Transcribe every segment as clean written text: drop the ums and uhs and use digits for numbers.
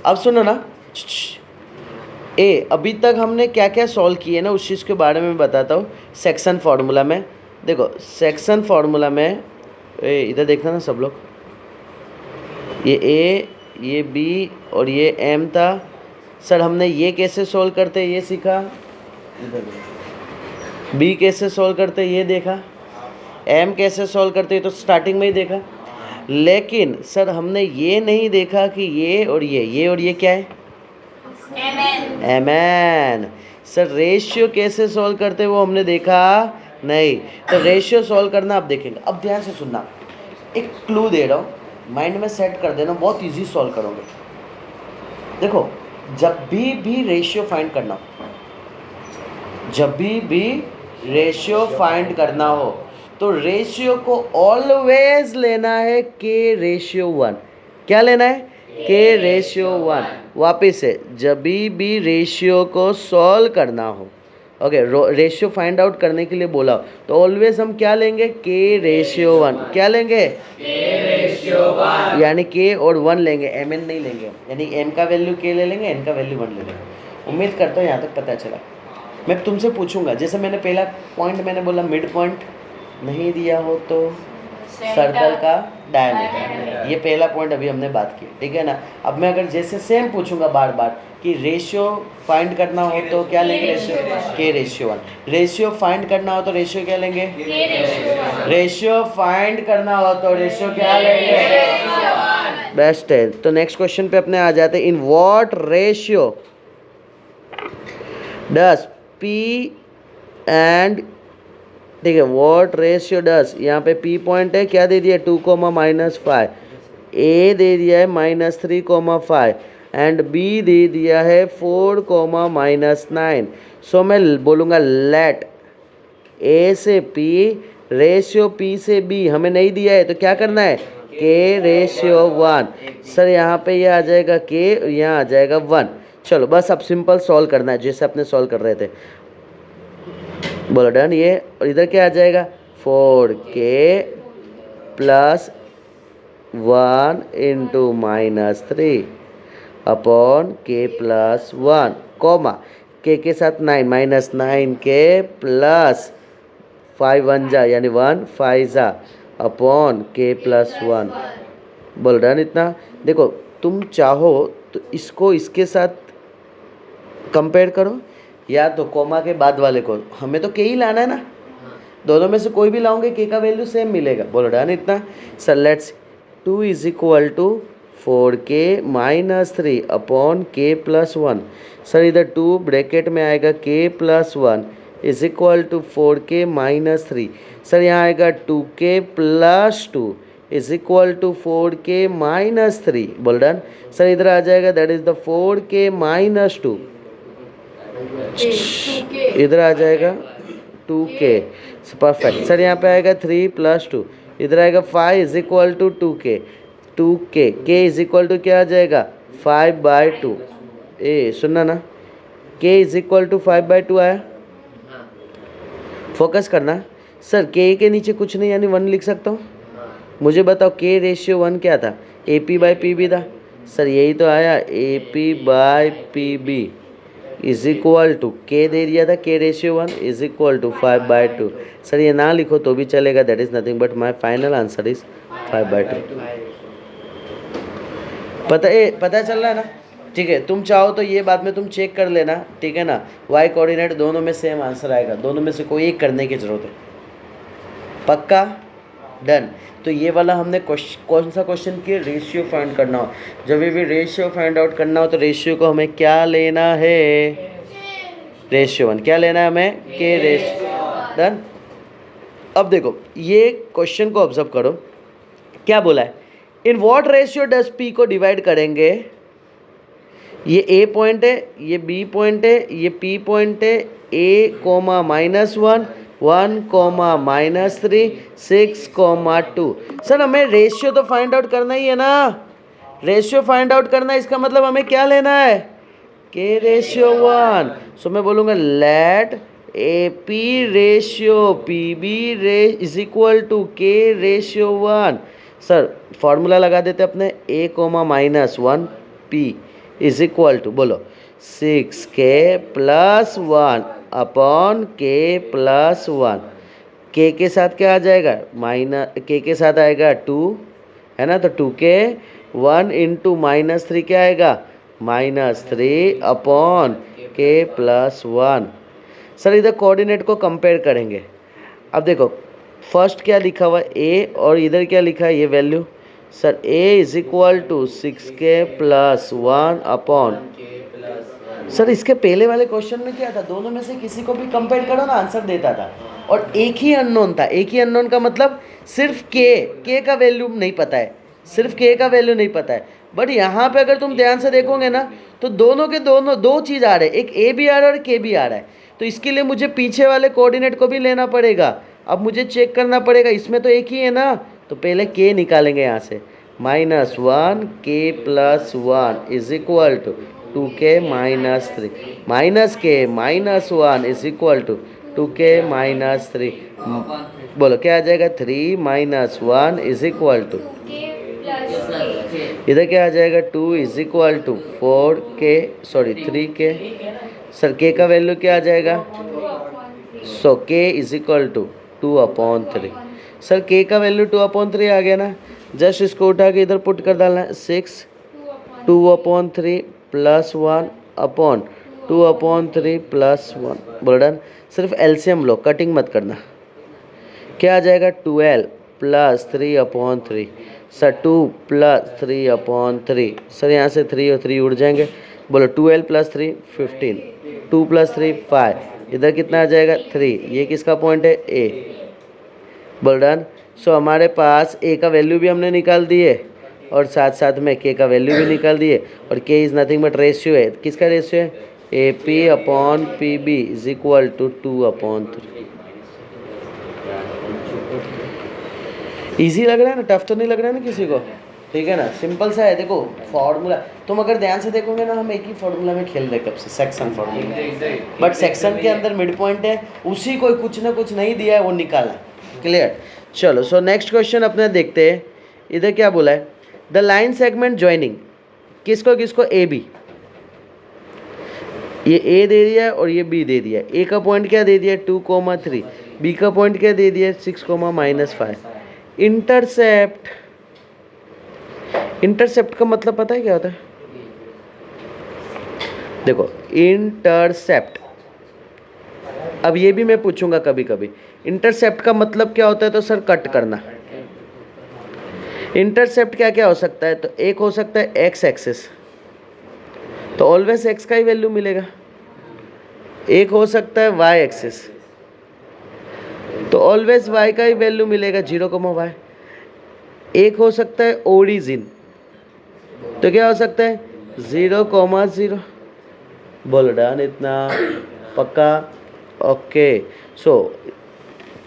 अब सुनो ना, ए अभी तक हमने क्या क्या सॉल्व किए ना उस चीज़ के बारे में बताता हूँ। सेक्शन फार्मूला में देखो, सेक्शन फार्मूला में इधर देखना ना सब लोग, ये ए, ये बी और ये एम था। सर हमने ये कैसे सॉल्व करते ये सीखा, बी कैसे सॉल्व करते ये देखा, एम कैसे सॉल्व करते तो स्टार्टिंग में ही देखा। लेकिन सर हमने ये नहीं देखा कि ये और ये क्या है, एम एन। सर रेशियो कैसे सॉल्व करते वो हमने देखा नहीं। तो रेशियो सॉल्व करना आप देखेंगे। अब ध्यान से सुनना, एक क्लू दे रहा हूँ, माइंड में सेट कर देना, बहुत इजी सॉल्व करोगे। देखो जब भी रेशियो फाइंड करना हो, जब भी रेशियो फाइंड करना हो तो रेशियो को ऑलवेज लेना है के रेशियो 1। क्या लेना है, के रेशियो 1। वापिस से जब भी रेशियो को सॉल्व करना हो, ओके, रेशियो फाइंड आउट करने के लिए बोला तो ऑलवेज हम क्या लेंगे, के रेशियो 1। क्या लेंगे, के रेशियो 1, यानी के और 1 लेंगे, एम एन नहीं लेंगे। यानी एम का वैल्यू के ले लेंगे, एन का वैल्यू 1 ले लेंगे। उम्मीद करता हूँ यहाँ तक पता चला। मैं तुमसे पूछूंगा, जैसे मैंने पहला पॉइंट मैंने बोला मिड पॉइंट नहीं दिया हो तो सर्कल का डायमीटर, ये पहला पॉइंट अभी हमने बात की, ठीक है ना। अब मैं अगर जैसे सेम पूछूंगा बार बार कि रेशियो फाइंड करना हो तो क्या लेंगे, रेशियो के रेशियो 1। रेशियो फाइंड करना हो तो रेशियो क्या लेंगे, रेशियो फाइंड करना हो तो रेशियो क्या लेंगे, बेस्ट है। तो नेक्स्ट क्वेश्चन पे अपने आ जाते हैं। इन what ratio does P and, ठीक है, व्हाट रेशियो डस, यहाँ पे पी पॉइंट है, क्या दे दिया 2, -5, ए दे दिया है -3, 5 एंड बी दे दिया है 4, -9। सो मैं बोलूँगा लेट ए से पी रेशियो पी से बी हमें नहीं दिया है तो क्या करना है, के रेशियो 1। सर यहाँ पे ये आ जाएगा के, यहाँ आ जाएगा 1। चलो बस अब सिंपल सॉल्व करना है जैसे अपने सॉल्व कर रहे थे। बोलो डन। ये और इधर क्या आ जाएगा, 4k + 1 × -3 upon k + 1, comma k के साथ 9, -9k + 5 1 जा यानी 1 5 जा अपॉन k + 1। बोल डन। इतना देखो, तुम चाहो तो इसको इसके साथ कंपेयर करो या तो कॉमा के बाद वाले को, हमें तो के ही लाना है ना, दोनों में से कोई भी लाओगे के का वैल्यू सेम मिलेगा। बोलो डन। इतना sir let's 2 = 4k - 3 upon k + 1। Sir इधर 2 ब्रैकेट में आएगा k + 1 = 4k - 3। सर यहाँ आएगा 2k + 2 = 4k - 3। बोल डन। सर इधर आ जाएगा दैट इज द 4k - 2, इधर आ जाएगा 2k, परफेक्ट। सर यहाँ पे आएगा 3 + 2, इधर आएगा 5 = 2k, 2k k = क्या आ जाएगा 5/2। ए सुनना ना, k = 5/2 आया, फोकस करना। सर k के नीचे कुछ नहीं यानी 1 लिख सकता हूँ। मुझे बताओ k रेशियो 1 क्या था, AP/PB था। सर यही तो आया, AP/PB = k दे दिया था, k रेशियो 1 = 5/2। सर ये ना लिखो तो भी चलेगा, that is nothing but my final answer is 5/2। पता चल रहा है ना, ठीक है। तुम चाहो तो ये बाद में तुम चेक कर लेना, ठीक है ना। y कोऑर्डिनेट दोनों में सेम आंसर आएगा, दोनों में से कोई एक करने की जरूरत है, पक्का डन। तो ये वाला हमने कौन सा क्वेश्चन किया, रेशियो फाइंड करना हो। जब भी रेशियो फाइंड आउट करना हो तो रेशियो को हमें क्या लेना है, रेशियो 1। क्या लेना है हमें, के रेशियो। डन। अब देखो ये क्वेश्चन को ऑब्जर्व करो, क्या बोला है, in what ratio does P को डिवाइड करेंगे। ये ए पॉइंट है, ये बी पॉइंट है, ये पी पॉइंट है, a, -1 1, -3 6, 2। सर हमें रेशियो तो फाइंड आउट करना ही है ना, रेशियो फाइंड आउट करना है, इसका मतलब हमें क्या लेना है, के रेशियो 1। सो मैं बोलूँगा लेट AP रेशियो PB = के रेशियो 1। सर फॉर्मूला लगा देते अपने, a, -1 P is equal to, बोलो 6k प्लस 1 अपॉन के प्लस 1। के साथ क्या आ जाएगा, माइनस के साथ आएगा 2, है ना, तो 2k 1 इंटू -3 क्या आएगा, -3 अपॉन के प्लस 1। सर इधर कोऑर्डिनेट को कंपेयर करेंगे। अब देखो फर्स्ट क्या लिखा हुआ है a और इधर क्या लिखा है ये value. Sir a is equal to 6k plus 1 upon, sir इसके पहले वाले क्वेश्चन में क्या था, दोनों में से किसी को भी कंपेयर करो ना आंसर देता था, और एक ही अननोन था। एक ही अननोन का मतलब सिर्फ के का वैल्यू नहीं पता है, सिर्फ के का वैल्यू नहीं पता है। बट यहाँ पे अगर तुम ध्यान से देखोगे ना तो दोनों के दोनों दो चीज़ आ रहे हैं, एक ए भी आ रहा है और के भी आ रहा है। तो इसके लिए मुझे पीछे वाले कोऑर्डिनेट को भी लेना पड़ेगा। अब मुझे चेक करना पड़ेगा, इसमें तो एक ही है ना, तो पहले के निकालेंगे यहाँ से, -1 k plus 1 is equal to 2k -3 minus k -1 is equal to 2k -3। बोलो क्या आ जाएगा, 3 - 1 इज इक्वल टू, इधर क्या आ जाएगा, 2 is equal to 4k, sorry 3k। Sir k का वैल्यू क्या आ जाएगा, so k is equal to 2/3। Sir k का वैल्यू 2/3 आ गया ना, जस्ट इसको उठा के इधर पुट कर डालना है, 6 2/3 प्लस 1 अपॉन 2/3 प्लस 1, बोल डन। सिर्फ एलसीएम लो, कटिंग मत करना। क्या आ जाएगा, 12 प्लस 3/3। Sir 2 plus 3/3। सर यहाँ से 3 और 3 उड़ जाएंगे, बोलो 12 प्लस 3 15, 2 प्लस 3 5, इधर कितना आ जाएगा 3। ये किसका पॉइंट है, ए, बोल डन। सो हमारे पास ए का वैल्यू भी हमने निकाल दिए और साथ साथ में के का वैल्यू भी निकाल दिए, और के इज़ नथिंग बट रेशियो है, किसका रेशियो है, AP/PB is equal to 2/3। Easy लग रहा है ना, टफ तो नहीं लग रहा है ना किसी को, ठीक है ना, सिंपल सा है। देखो फॉर्मूला तुम अगर ध्यान से देखोगे ना, हम एक ही फॉर्मूला में खेल रहे कब से, सेक्शन फॉर्मूला, बट सेक्शन के अंदर मिड पॉइंट है, उसी को कुछ ना कुछ नहीं दिया है वो निकाला, क्लियर। चलो सो नेक्स्ट क्वेश्चन अपने देखते हैं। इधर क्या बोला है, द लाइन सेगमेंट ज्वाइनिंग किसको किसको, ए बी, ये ए दे दिया है और ये बी दे दिया है। ए का पॉइंट क्या दे दिया है, 2,3, बी का पॉइंट क्या दे दिया है, 6,-5। इंटरसेप्ट, इंटरसेप्ट का मतलब पता है क्या होता है, देखो इंटरसेप्ट, अब ये भी मैं पूछूंगा कभी कभी, इंटरसेप्ट का मतलब क्या होता है, तो सर कट करना। इंटरसेप्ट क्या क्या हो सकता है, तो एक हो सकता है एक्स एक्सिस, तो ऑलवेज एक्स का ही वैल्यू मिलेगा। एक हो सकता है वाई एक्सिस, तो ऑलवेज वाई का ही वैल्यू मिलेगा, 0,y। एक हो सकता है ओरिजिन, तो क्या हो सकता है 0,0। बोलो डन, इतना पक्का, ओके। सो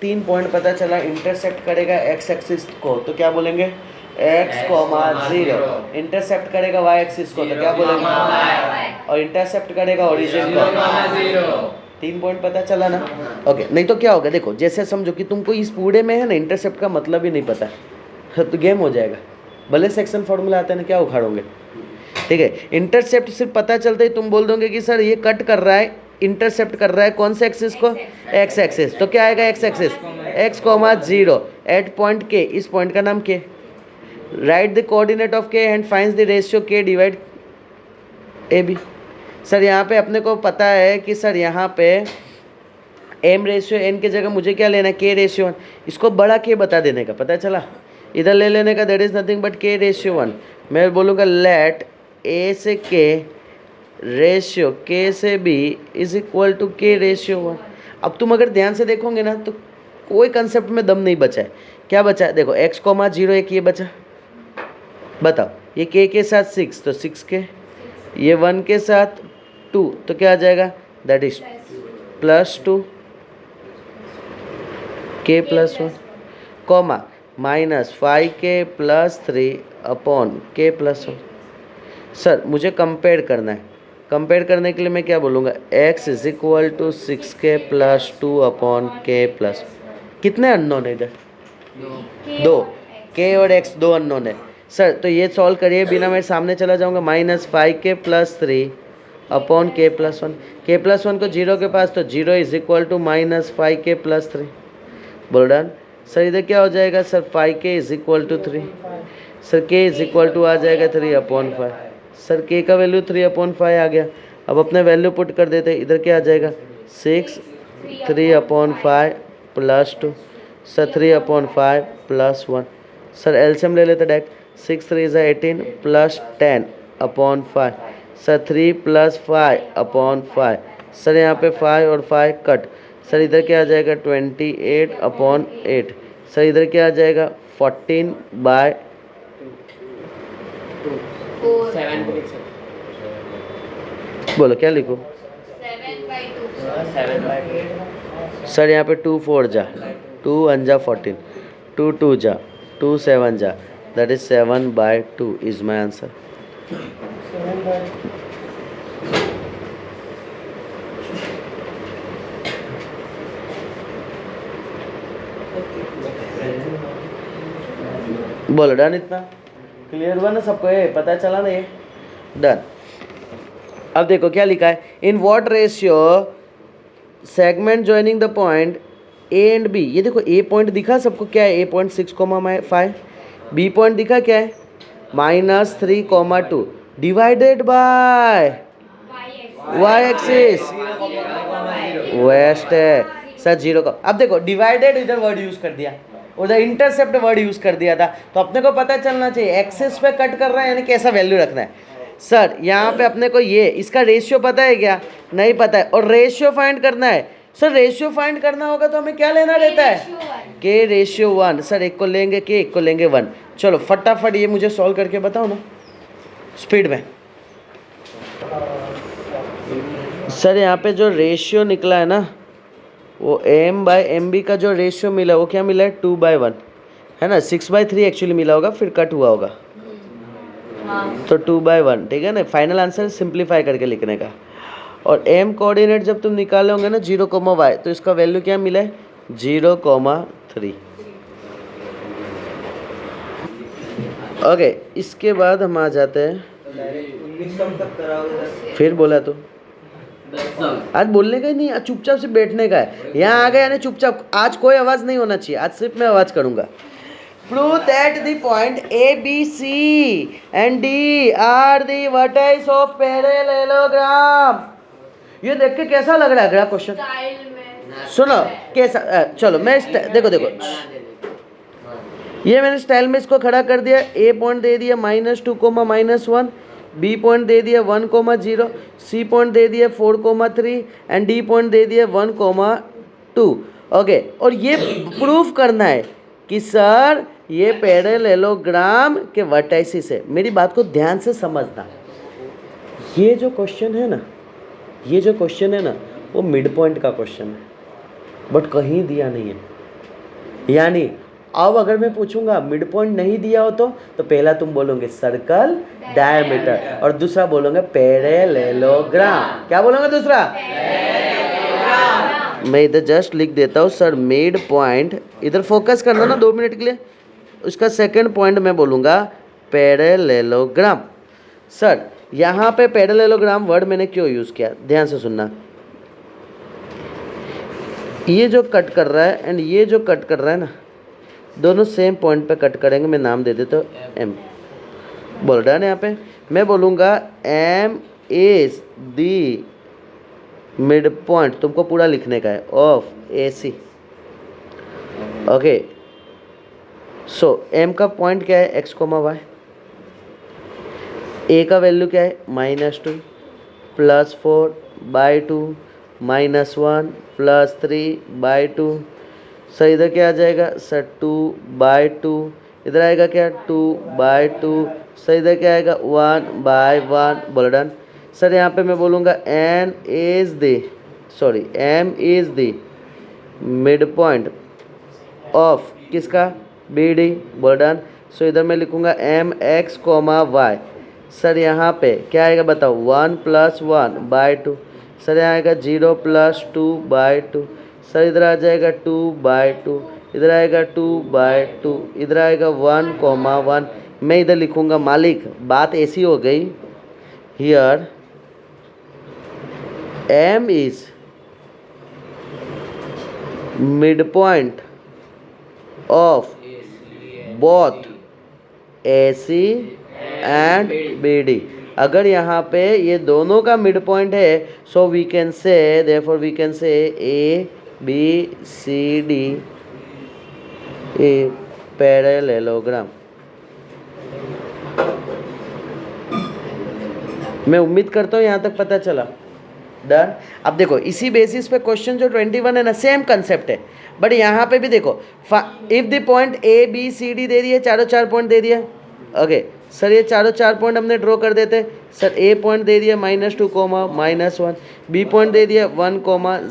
3 पॉइंट पता चला। इंटरसेप्ट करेगा एक्स एक्सिस को तो क्या बोलेंगे, x,0। इंटरसेप्ट करेगा वाई एक्सिस को तो क्या बोलेंगे, और इंटरसेप्ट करेगा ओरिजिन को, 3 पॉइंट पता चला ना, ओके। नहीं तो क्या होगा, देखो जैसे समझो कि तुमको इस पूरे में है ना इंटरसेप्ट का मतलब ही नहीं पता, तो गेम हो जाएगा। भले सेक्शन फॉर्मूला आता है ना, क्या उखाड़ोगे, ठीक है। इंटरसेप्ट सिर्फ पता चलता है तुम बोल दोगे कि सर ये कट कर रहा है, इंटरसेप्ट कर रहा है कौन से एक्सिस को, एक्स एक्सिस, तो क्या आएगा x axis, x,0 eight point के, इस पॉइंट का नाम के। राइट द कोऑर्डिनेट ऑफ के एंड फाइंड्स द रेशियो के डिवाइड ए बी। सर यहाँ पे अपने को पता है कि सर यहाँ पे m रेशियो n की जगह मुझे क्या लेना है, k रेशियो 1, इसको बड़ा k बता देने का, पता चला, इधर ले लेने का, that is nothing but k ratio 1। मैं बोलूँगा लेट a से k रेशियो k से b is equal to k ratio 1। अब तुम अगर ध्यान से देखोगे ना तो कोई कंसेप्ट में दम नहीं बचा है। क्या बचा है, देखो x,0 एक ये बचा, बताओ ये k के साथ 6 तो 6k, ये 1 के साथ 2 तो क्या आ जाएगा, that is +2 k + 1, comma -5k + 3 upon k + 1। Sir मुझे कंपेयर करना है, कंपेयर करने के लिए मैं क्या बोलूँगा, x is equal to 6k + 2 upon k +, कितने अननोन है इधर, 2, k और x 2 अननोन है, सर तो ये सॉल्व करिए, बिना मैं सामने चला जाऊँगा, -5k+3 अपॉन k+1, k+1 को 0 के पास, तो 0 इज इक्वल टू -5k+3। बोल डन। सर इधर क्या हो जाएगा sir, 5k is equal to 3। Sir k is equal to आ जाएगा 3/5। सर k का वैल्यू 3/5 आ गया। अब अपने वैल्यू पुट कर देते हैं, इधर क्या आ जाएगा 6, 3/5 + 2। सर 3/5 + 1। सर एलसीएम ले लेते डायरेक्ट, 6 3 = 18 + 10/5। सर 3 + 5/5। सर यहाँ पे 5 और 5 कट। सर इधर क्या आ जाएगा 28/8। सर इधर क्या आ जाएगा 14/7। बोलो क्या लिखूँ? 7/2। सर यहाँ पे 2 4 जा, 2 1 जा 14, 2 2 जा, 2 7 जा, that is 7/2 is my answer. बोलो डन। इतना क्लियर हुआ ना सबको, ये पता चला ना ये? डन। अब देखो क्या लिखा है, in what ratio segment joining the point A and B. ये देखो ए पॉइंट दिखा सबको, क्या है A.6,5। बी पॉइंट दिखा क्या है -3,2 डिवाइडेड बाय y एक्सिस वेस्ट है सर 0 का। अब देखो डिवाइडेड इधर वर्ड यूज कर दिया, उधर इंटरसेप्ट वर्ड यूज कर दिया था, तो अपने को पता चलना चाहिए एक्सिस पे कट कर रहा है यानी कैसा वैल्यू रखना है। सर यहाँ पे अपने को ये इसका रेशियो पता है क्या? नहीं पता है, और रेशियो फाइंड करना है। सर रेशियो फाइंड करना होगा तो हमें क्या लेना रहता है? K/1। सर एक को लेंगे K, एक को लेंगे 1। चलो फटाफट ये मुझे सॉल्व करके बताओ ना स्पीड में। सर यहाँ पे जो रेशियो निकला है ना, वो M/MB का जो रेशियो मिला वो क्या मिला है 2/1 है ना। 6/3 एक्चुअली मिला होगा, फिर कट हुआ होगा, तो 2/1 ठीक है ना। फाइनल आंसर सिंप्लीफाई करके लिखने का। और M कोऑर्डिनेट जब तुम निकाले होंगे ना 0,y, तो इसका वैल्यू क्या मिला है 0,3। ओके इसके बाद हम आ जाते हैं, फिर बोला तो आज बोलने का ही नहीं, आज चुपचाप से बैठने का है। यहाँ आ गया यानी चुपचाप, आज कोई आवाज़ नहीं होना चाहिए, आज सिर्फ मैं आवाज़ करूँगा। Prove that the point A, B, C and D are the vertices of parallelogram। ये देख के कैसा लग रहा है अगला क्वेश्चन? सुनो कैसा, चलो मैं देखो ये मैंने स्टाइल में इसको खड़ा कर दिया। A पॉइंट दे दिया -2, -1, B पॉइंट दे दिया 1,0, C पॉइंट दे दिया 4,3 एंड D पॉइंट दे दिया 1,2। ओके, और ये प्रूफ करना है कि सर ये पैरेललोग्राम के वर्टाइसिस है। मेरी बात को ध्यान से समझना, ये जो क्वेश्चन है ना, वो मिड पॉइंट का क्वेश्चन है, बट कहीं दिया नहीं है। यानी अब अगर मैं पूछूंगा मिड पॉइंट नहीं दिया हो तो पहला तुम बोलोगे सर्कल डायमीटर, और दूसरा बोलोगे पैरेललोग्राम। क्या बोलोगे दूसरा? मैं इधर जस्ट लिख देता हूँ सर मिड पॉइंट, इधर फोकस करना ना 2 मिनट के लिए। उसका सेकंड पॉइंट मैं बोलूँगा पैरेललोग्राम। सर यहाँ पे पैरेललोग्राम वर्ड मैंने क्यों यूज़ किया, ध्यान से सुनना। ये जो कट कर रहा है एंड ये जो कट कर रहा है ना, दोनों सेम पॉइंट पे कट करेंगे। मैं नाम दे देता हूँ M। बोल रहा है ना यहाँ पे, मैं बोलूँगा M is the mid point, तुमको पूरा लिखने का है, of AC। Okay, so M का पॉइंट क्या है x, y। A का वैल्यू क्या है -2 +4/2 -1 +3/2। सर इधर क्या आ जाएगा सर 2/2, इधर आएगा क्या 2/2। सर इधर क्या आएगा 1/1। बोलो डन। सर यहाँ पे मैं बोलूँगा M is the mid point of किसका BD। बोलो डन। सो इधर मैं लिखूँगा MX, Y। सर यहाँ पे क्या आएगा बताओ 1 + 1/2। सर यहाँ आएगा 0 + 2/2। सर इधर आ जाएगा 2/2, इधर आएगा 2/2, इधर आएगा 1, 1। मैं इधर लिखूंगा मालिक, बात ऐसी हो गई, here M is mid point of both AC and BD। अगर यहाँ पे ये दोनों का मिड पॉइंट है, so we can say, therefore we can say ABCD A parallelogram. मैं उम्मीद करता हूँ यहाँ तक पता चला। डन। अब देखो इसी बेसिस पे क्वेश्चन जो 21 है ना, सेम कंसेप्ट है, बट यहाँ पे भी देखो, इफ द पॉइंट ABCD दे दिए, चारों चार पॉइंट दे दिया। ओके सर, ये चारों चार पॉइंट हमने ड्रॉ कर देते। सर A पॉइंट दे दिया -2, -1, B पॉइंट दे दिया 1,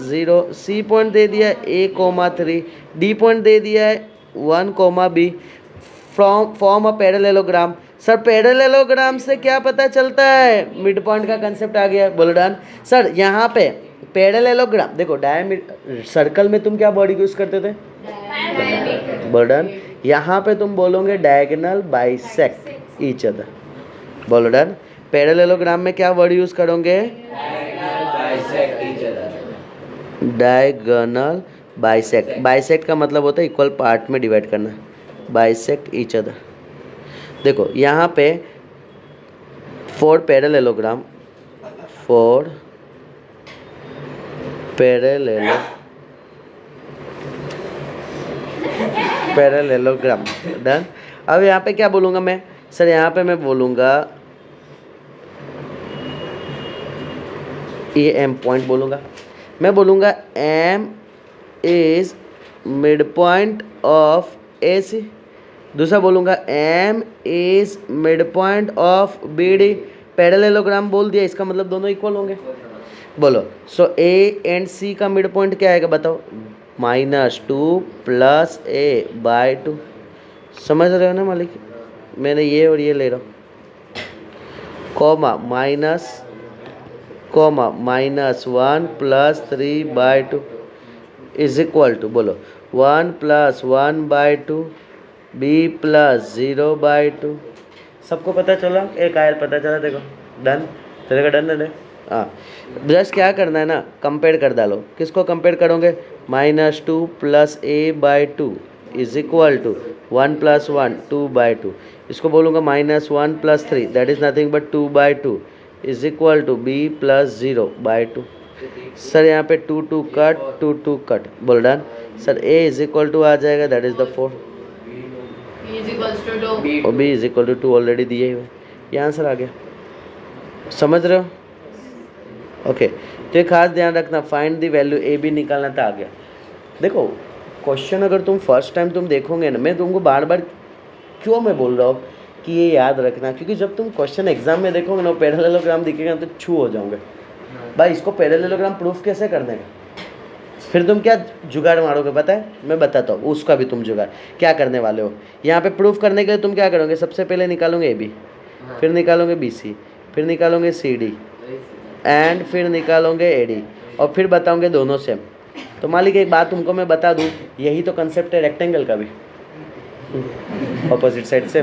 0, C पॉइंट दे दिया A, 3, D पॉइंट दे दिया है 1, B। Form a parallelogram. Sir parallelogram से क्या पता चलता है? मिड पॉइंट का कंसेप्ट आ गया। बोलो डन। सर यहाँ पे पैरेललोग्राम देखो, डायमीटर सर्कल में तुम क्या वर्ड यूज करते थे? बोलो डन। यहाँ पे तुम बोलोगे डायगोनल बाइसेक्ट ईच अदर। बोलो डन। पैरेललोग्राम में क्या वर्ड यूज करोगे? Diagonal bisect. बाइसेक्ट का मतलब होता है इक्वल पार्ट में डिवाइड करना, बाइसेक्ट ईच अदर। देखो यहाँ पे for parallelogram, for parallelogram done. अब यहाँ पे क्या बोलूँगा मैं? सर यहाँ पे मैं बोलूँगा ये M पॉइंट बोलूँगा। मैं बोलूँगा M is mid point of AC। दूसरा बोलूँगा M is mid point of BD। Parallelogram बोल दिया, इसका मतलब दोनों इक्वल होंगे। बोलो सो A एंड C का मिड पॉइंट क्या आएगा बताओ? -2 + A/2। समझ रहे हो ना मालिक? मैंने ये और ये ले रहा हूँ, -1 + 3/2 इज इक्वल टू, बोलो 1 + 1/2 B + 0/2। सबको पता चला? एक आयल पता चला? देखो डन। तेरे का डन है। हाँ, जस्ट क्या करना है ना, कंपेयर कर डालो। किसको कंपेयर करोगे? -2 + A/2 इज इक्वल टू 1 + 1 2/2। इसको बोलूँगा -1 + 3, that is nothing but 2/2 is equal to B + 0/2। Sir यहाँ पे 2 2 कट, 2 2 कट। बोल done. Sir A is equal to आ जाएगा, दैट इज द 4, और B is equal to 2 already दिए हुए। ये आंसर आ गया। समझ रहे हो? ओके तो ये खास ध्यान रखना, फाइंड द वैल्यू AB निकालना था, आ गया। देखो क्वेश्चन अगर तुम फर्स्ट टाइम तुम देखोगे ना, मैं तुमको बार बार क्यों मैं बोल रहा हूँ कि ये याद रखना, क्योंकि जब तुम क्वेश्चन एग्जाम में देखोगे ना, पैरेललोग्राम दिखेगा तो छू हो जाओगे भाई, इसको पैरेललोग्राम प्रूफ कैसे कर देगा। फिर तुम क्या जुगाड़ मारोगे पता है? मैं बताता हूँ उसका भी। तुम जुगाड़ क्या करने वाले हो? यहाँ पे प्रूफ करने के लिए तुम क्या करोगे? सबसे पहले निकालोगे AB, फिर निकालोगे BC, फिर निकालोगे CD एंड फिर निकालोगे AD, और फिर बताओगे दोनों सेम। तो मालिक एक बात तुमको मैं बता दूँ, यही तो कंसेप्ट है रेक्टेंगल का भी, ऑपोजिट साइड से।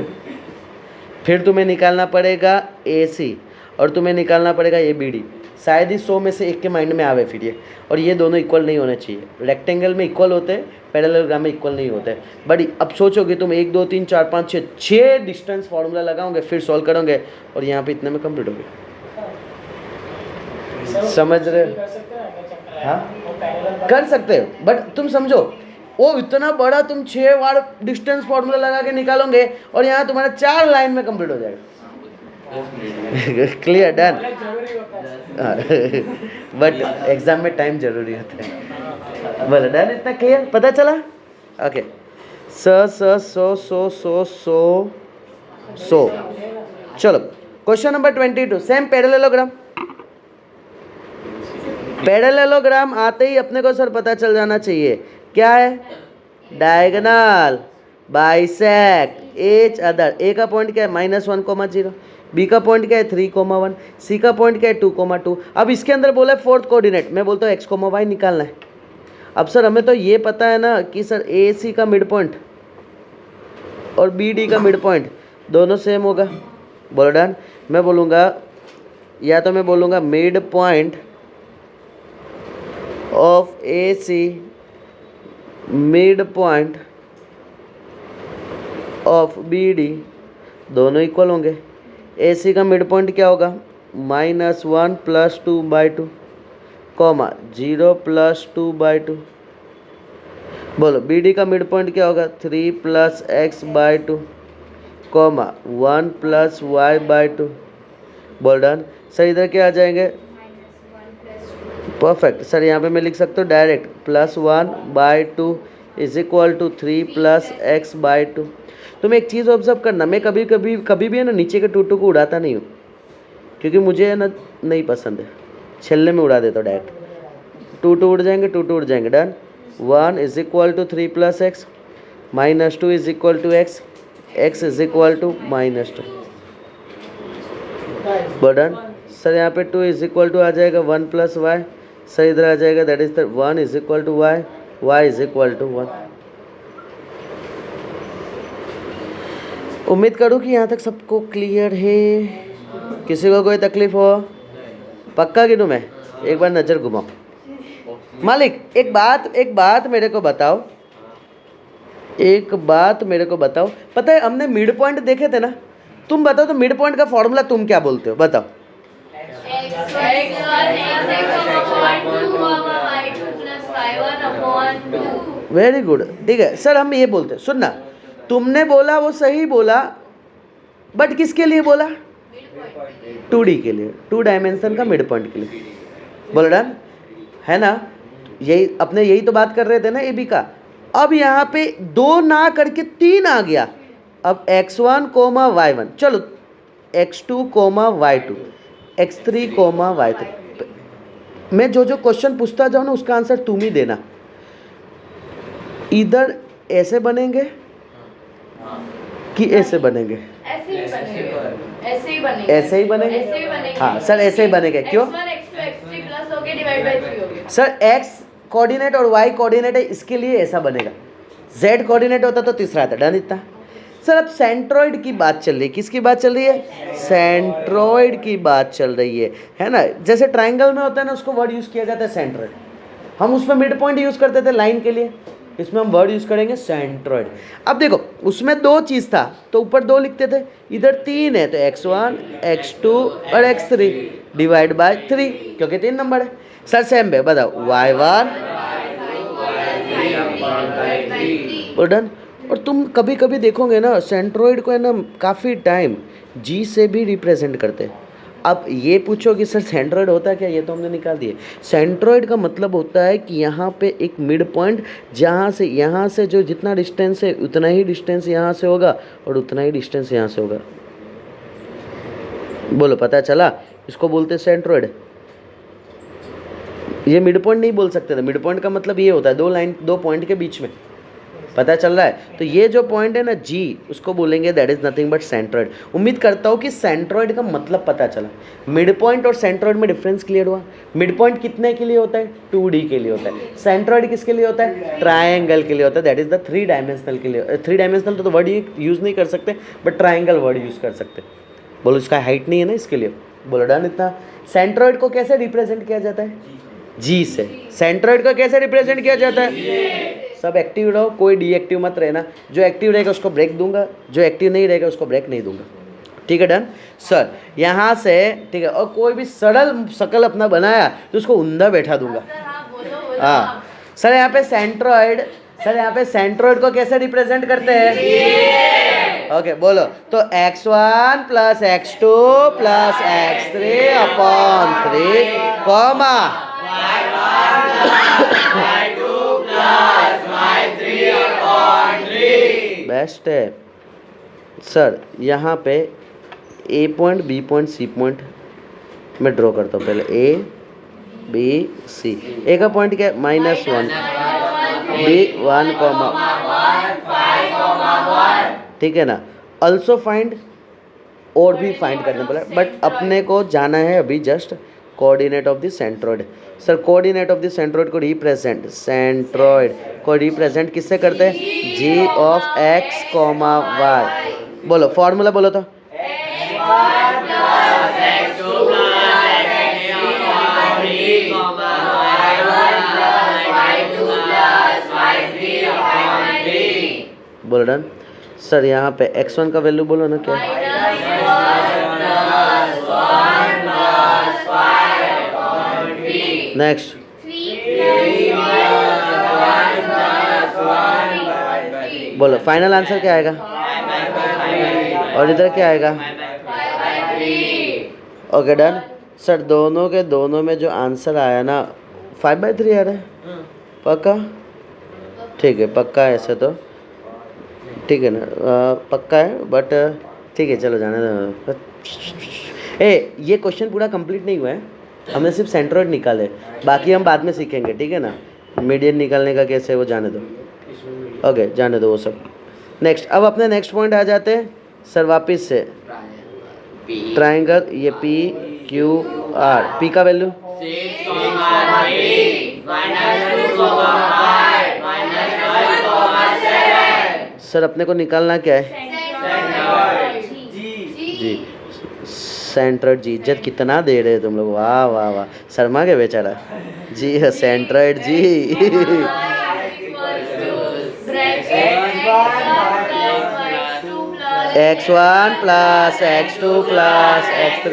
फिर तुम्हें निकालना पड़ेगा AC और तुम्हें निकालना पड़ेगा ABD। शायद ही 100 में से एक के माइंड में आवे फिर ये, और ये दोनों इक्वल नहीं होने चाहिए। रेक्टेंगल में इक्वल होते हैं, पैरेललोग्राम में इक्वल नहीं होते। बट अब सोचोगे तुम 1 2 3 4 5 6 डिस्टेंस फार्मूला लगाओगे, फिर सॉल्व करोगे, और यहाँ पे इतने में कंप्लीट हो गया। समझ रहे? हाँ कर सकते हो, बट तुम समझो वो इतना बड़ा तुम 6 बार डिस्टेंस फार्मूला लगा के निकालोगे, और यहाँ तुम्हारा 4 लाइन में कंप्लीट हो जाएगा। क्लियर? डन। बट एग्जाम में टाइम जरूरी होता है। बोलो डन। इतना क्लियर पता चला? ओके सो चलो question number 22, same parallelogram. Parallelogram आते ही अपने को सर पता चल जाना चाहिए क्या है? Diagonal bisect each other. A का पॉइंट क्या है? -1, 0। B का पॉइंट क्या है? 3, 1। C का पॉइंट क्या है? 2, 2। अब इसके अंदर बोला है फोर्थ कोऑर्डिनेट, मैं बोलता हूँ x, y निकालना है। अब सर हमें तो ये पता है ना कि सर AC का मिड पॉइंट और BD का मिड पॉइंट दोनों सेम होगा। बोलो डन। मैं बोलूँगा या तो मैं बोलूँगा mid point of A C, mid point of B D, दोनों इक्वल होंगे। ए सी का मिड पॉइंट क्या होगा? -1 + 2/2 कॉमा 0 + 2/2। बोलो बी डी का मिड पॉइंट क्या होगा? 3 + x/2 कॉमा 1 + y/2। बोल डन। सर इधर क्या आ जाएंगे? परफेक्ट। सर यहाँ पे मैं लिख सकता हूँ डायरेक्ट +1/2 = 3 + x/2। तुम एक चीज़ ऑब्जर्व करना, मैं कभी भी है ना नीचे के टूटू को उड़ाता नहीं हूँ, क्योंकि मुझे है ना नहीं पसंद है, छल्ले में उड़ा देता हूँ डायरेक्ट। टूटू उड़ जाएंगे, टूटू उड़ जाएंगे। Done. 1 = 3 + x, -2 = x, x = -2। Done. Sir यहाँ पे 2 = आ जाएगा 1 + y। सर इधर आ जाएगा दैट इज 1 = y, y = 1। उम्मीद करूँ कि यहाँ तक सबको क्लियर है। किसी को कोई तकलीफ हो? पक्का गिनूँ मैं? एक बार नज़र घुमाओ। मालिक एक बात मेरे को बताओ, पता है हमने मिड पॉइंट देखे थे ना, तुम बताओ तो मिड पॉइंट का फॉर्मूला तुम क्या बोलते हो? बताओ। Very good. ठीक है सर, हम ये बोलते हैं, सुनना, तुमने बोला वो सही बोला, बट किसके लिए बोला? 2D के लिए, 2 डायमेंशन का मिड पॉइंट के लिए। बोलो डन है ना? यही अपने यही तो बात कर रहे थे ना ए बी का। अब यहाँ पे 2 ना करके 3 आ गया। अब x1, y1, चलो x2, y2, x3, y3। मैं जो क्वेश्चन पूछता जाऊँ ना उसका आंसर तुम ही देना। इधर ऐसे बनेंगे कि ऐसे बनेंगे? ऐसे ही बनेंगे। हाँ सर ऐसे ही बनेंगे। क्यों? सर x कोऑर्डिनेट और y कोऑर्डिनेट है, इसके लिए ऐसा बनेगा। z कोऑर्डिनेट होता तो तीसरा आता। डन इतना। सर अब सेंट्रॉइड की बात चल रही है। किसकी बात चल रही है? सेंट्रॉइड की बात चल रही है ना? जैसे ट्राइंगल में होता है ना, उसको वर्ड यूज़ किया जाता है सेंट्रॉइड। हम उसमें मिड पॉइंट यूज़ करते थे लाइन के लिए, इसमें हम वर्ड यूज़ करेंगे सेंट्रॉइड। अब देखो उसमें 2 चीज़ था तो ऊपर 2 लिखते थे, इधर 3 है तो x1, x2 और x3 / 3, क्योंकि 3 नंबर है। सर सेम है, बताओ y1 डन। और तुम कभी कभी देखोगे ना सेंट्रॉइड को है ना काफ़ी टाइम जी से भी रिप्रेजेंट करते हैं। अब ये पूछो कि सर सेंट्रॉइड होता है क्या? ये तो हमने निकाल दिए। सेंट्रॉइड का मतलब होता है कि यहाँ पे एक मिड पॉइंट, जहाँ से यहाँ से जो जितना डिस्टेंस है उतना ही डिस्टेंस यहाँ से होगा और उतना ही डिस्टेंस यहाँ से होगा। बोलो पता चला? इसको बोलते हैं सेंट्रॉइड। ये मिड पॉइंट नहीं बोल सकते थे। मिड पॉइंट का मतलब ये होता है 2 पॉइंट के बीच में। पता चल रहा है? तो ये जो पॉइंट है ना जी, उसको बोलेंगे that is nothing but centroid. उम्मीद करता हूँ कि सेंट्रॉइड का मतलब पता चला। मिड पॉइंट और सेंट्रॉइड में डिफरेंस क्लियर हुआ। मिड पॉइंट कितने के लिए होता है? 2D के लिए होता है। सेंट्रॉइड किसके लिए होता है? ट्रायंगल के लिए होता है, दैट इज द 3 डायमेंशनल के लिए। 3 डायमेंशनल तो वर्ड यूज़ नहीं कर सकते, बट ट्राइंगल वर्ड यूज़ कर सकते। बोलो इसका हाइट नहीं है ना इसके लिए। बोलो डन इतना। सेंट्रॉइड को कैसे रिप्रेजेंट किया जाता है? जी से। सेंट्रॉइड को कैसे रिप्रेजेंट किया जाता है? सब एक्टिव रहो, कोई डीएक्टिव मत रहना। जो एक्टिव रहेगा उसको ब्रेक दूंगा, जो एक्टिव नहीं रहेगा उसको ब्रेक नहीं दूंगा। ठीक है डन। सर यहाँ से ठीक है, और कोई भी सरल शकल अपना बनाया तो उसको ऊंधा बैठा दूंगा। हाँ सर यहाँ पे सेंट्रॉइड को कैसे रिप्रेजेंट करते हैं? ओके बोलो तो x1 + x2 + x3/3 comma best है। सर यहाँ पे A point, B point, C point मैं ड्रॉ करता हूँ। पहले ए बी सी। ए का पॉइंट क्या है? -1, बी 1, ठीक है ना? ऑल्सो फाइंड, और भी फाइंड करने बोला, बट अपने को जाना है अभी just coordinate of the centroid. Sir coordinate of the centroid को रिप्रेजेंट, सेंट्रॉइड को रिप्रेजेंट किससे करते हैं? g of x, y। बोलो फॉर्मूला बोलो तो। बोलो डन। सर यहाँ पे x1 का वैल्यू बोलो ना क्या है? नेक्स्ट बोलो फाइनल आंसर क्या आएगा? और इधर क्या आएगा? Okay done. सर दोनों के दोनों में जो आंसर आया ना 5/3 आ रहा है, पक्का? ठीक है पक्का है, ऐसे तो ठीक है ना, पक्का है बट ठीक है चलो जाने दो। ये क्वेश्चन पूरा कंप्लीट नहीं हुआ है, हमने सिर्फ सेंट्रोइड निकाले, बाकी हम बाद में सीखेंगे, ठीक है ना। मीडियन निकालने का कैसे वो जाने दो, ओके जाने दो वो सब। नेक्स्ट, अब अपने नेक्स्ट पॉइंट आ जाते हैं सर वापस से। ट्राइंगल, ये पी क्यू आर, पी का वैल्यू सर अपने को निकालना क्या है? जी सेंट्रोइड जी। इज्जत कितना दे रहे तुम लोग, वाह वाह वाह, शर्मा के बेचारा जी है सेंट्रोइड जी। x1 plus x2 plus x3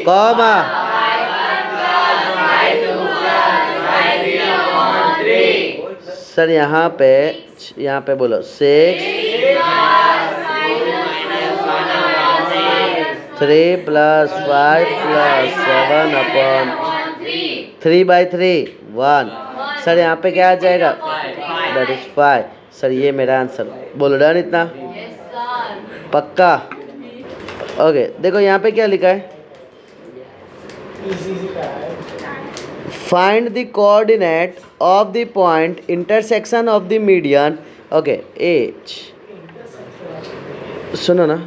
comma sir यहाँ पे बोलो 6 3 प्लस 5 प्लस 7 अपॉन 3/3 1। सर यहाँ पे क्या आ जाएगा? That is 5। सर ये मेरा आंसर, बोलो डन इतना? पक्का? ओके देखो यहाँ पे क्या लिखा है, find the coordinate of the point intersection of the median. Okay H, सुनो ना,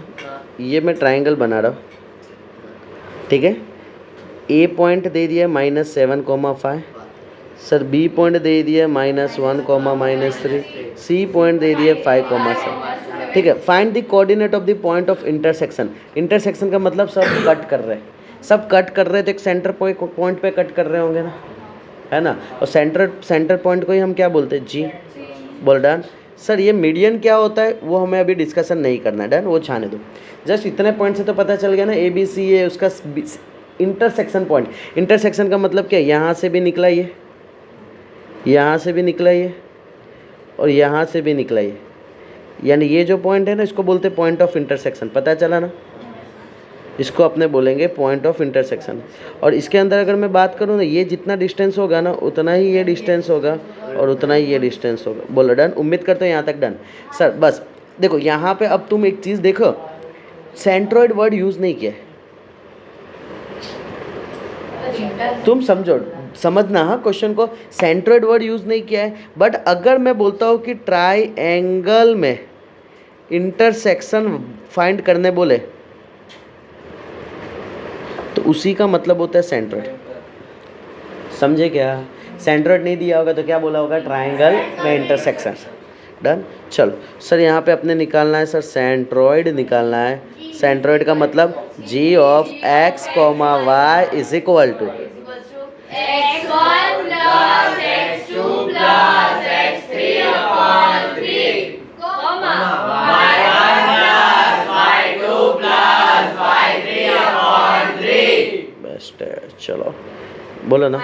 ये मैं ट्राइंगल बना रहा हूँ, ठीक है। ए पॉइंट दे दिया -7,5, सर बी पॉइंट दे दिया -1, -3, सी पॉइंट दे दिया 5,7, ठीक है। Find the coordinate of the point of intersection. Intersection का मतलब सब कट कर रहे हैं, सब कट कर रहे हैं तो एक सेंटर पॉइंट पे कट कर रहे होंगे ना, है ना। और सेंटर पॉइंट को ही हम क्या बोलते हैं? जी। बोल डन। सर ये मीडियन क्या होता है वो हमें अभी डिस्कशन नहीं करना है, डन, वो छाने दो। जस्ट इतने पॉइंट से तो पता चल गया ना, ए बी सी है उसका इंटरसेक्शन पॉइंट। इंटरसेक्शन का मतलब क्या? यहाँ से भी निकला ये, यहाँ से भी निकला ये, और यहाँ से भी निकला ये, यानी ये जो पॉइंट है ना इसको बोलते हैं पॉइंट ऑफ इंटरसेक्शन। पता चला ना, इसको अपने बोलेंगे पॉइंट ऑफ इंटरसेक्शन। और इसके अंदर अगर मैं बात करूँ ना, ये जितना डिस्टेंस होगा ना उतना ही ये डिस्टेंस होगा और उतना ही ये डिस्टेंस होगा। बोलो डन? उम्मीद करते हो यहाँ तक डन। सर बस देखो यहाँ पे अब तुम एक चीज़ देखो, सेंट्रोइड वर्ड यूज़ नहीं किया है, तुम समझना हाँ क्वेश्चन को, सेंट्रोइड वर्ड यूज़ नहीं किया है। बट अगर मैं बोलता हूँ कि ट्राइएंगल में इंटरसेक्शन फाइंड करने बोले तो उसी का मतलब होता है सेंट्रोइड। समझे क्या? सेंट्रोइड नहीं दिया होगा तो क्या बोला होगा? ट्राइंगल में इंटरसेक्शन। डन। चलो सर यहाँ पे अपने निकालना है सर सेंट्रोइड निकालना है। सेंट्रोइड का मतलब g of x, y is equal to x1 plus x2 plus x3 upon 3, y1 plus y2 plus y3 upon 3। Best है, चलो बोलो ना।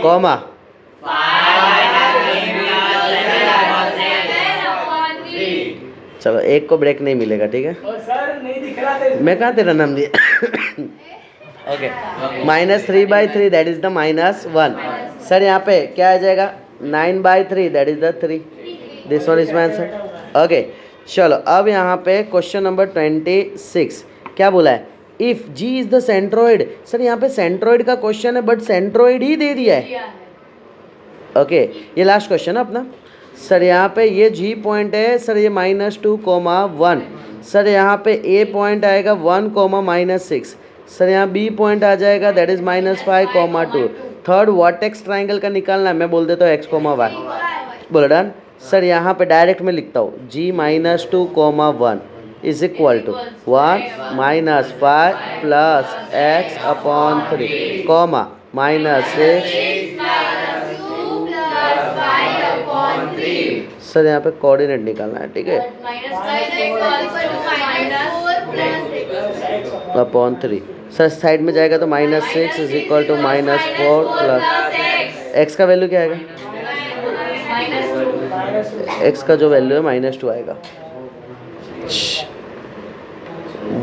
कॉमा चलो एक को ब्रेक नहीं मिलेगा, ठीक है। सर नहीं दिख रहा, मैं कहाँ तेरा नाम दिया? Okay -3/3 that is the -1। Sir यहाँ पे क्या आ जाएगा? 9/3 that is the 3। This one is my answer. Okay चलो अब यहाँ पे क्वेश्चन नंबर 26 क्या बोला है? If G is the centroid. Sir यहाँ पे सेंट्रोइड का क्वेश्चन है बट सेंट्रोइड ही दे दिया है। ओके ये लास्ट क्वेश्चन है अपना। सर यहाँ पे ये जी पॉइंट है सर, ये -2,1। सर यहाँ पे ए पॉइंट आएगा 1, -6। सर यहाँ बी पॉइंट आ जाएगा that is -5, 2। Third vertex triangle का निकालना है, मैं बोल देता हूँ एक्स कोमा वाई। बोलो डन। सर यहाँ पे डायरेक्ट में लिखता हूँ G minus 2 comma 1 is equal to 1 minus 5 plus X upon 3 comma minus 6। Sir यहाँ पे कोऑर्डिनेट निकालना है, ठीक है, अपॉन 3। सर साइड में जाएगा तो minus 6 is equal to minus 4 plus X का वैल्यू क्या आएगा, एक्स का जो वैल्यू है -2 आएगा।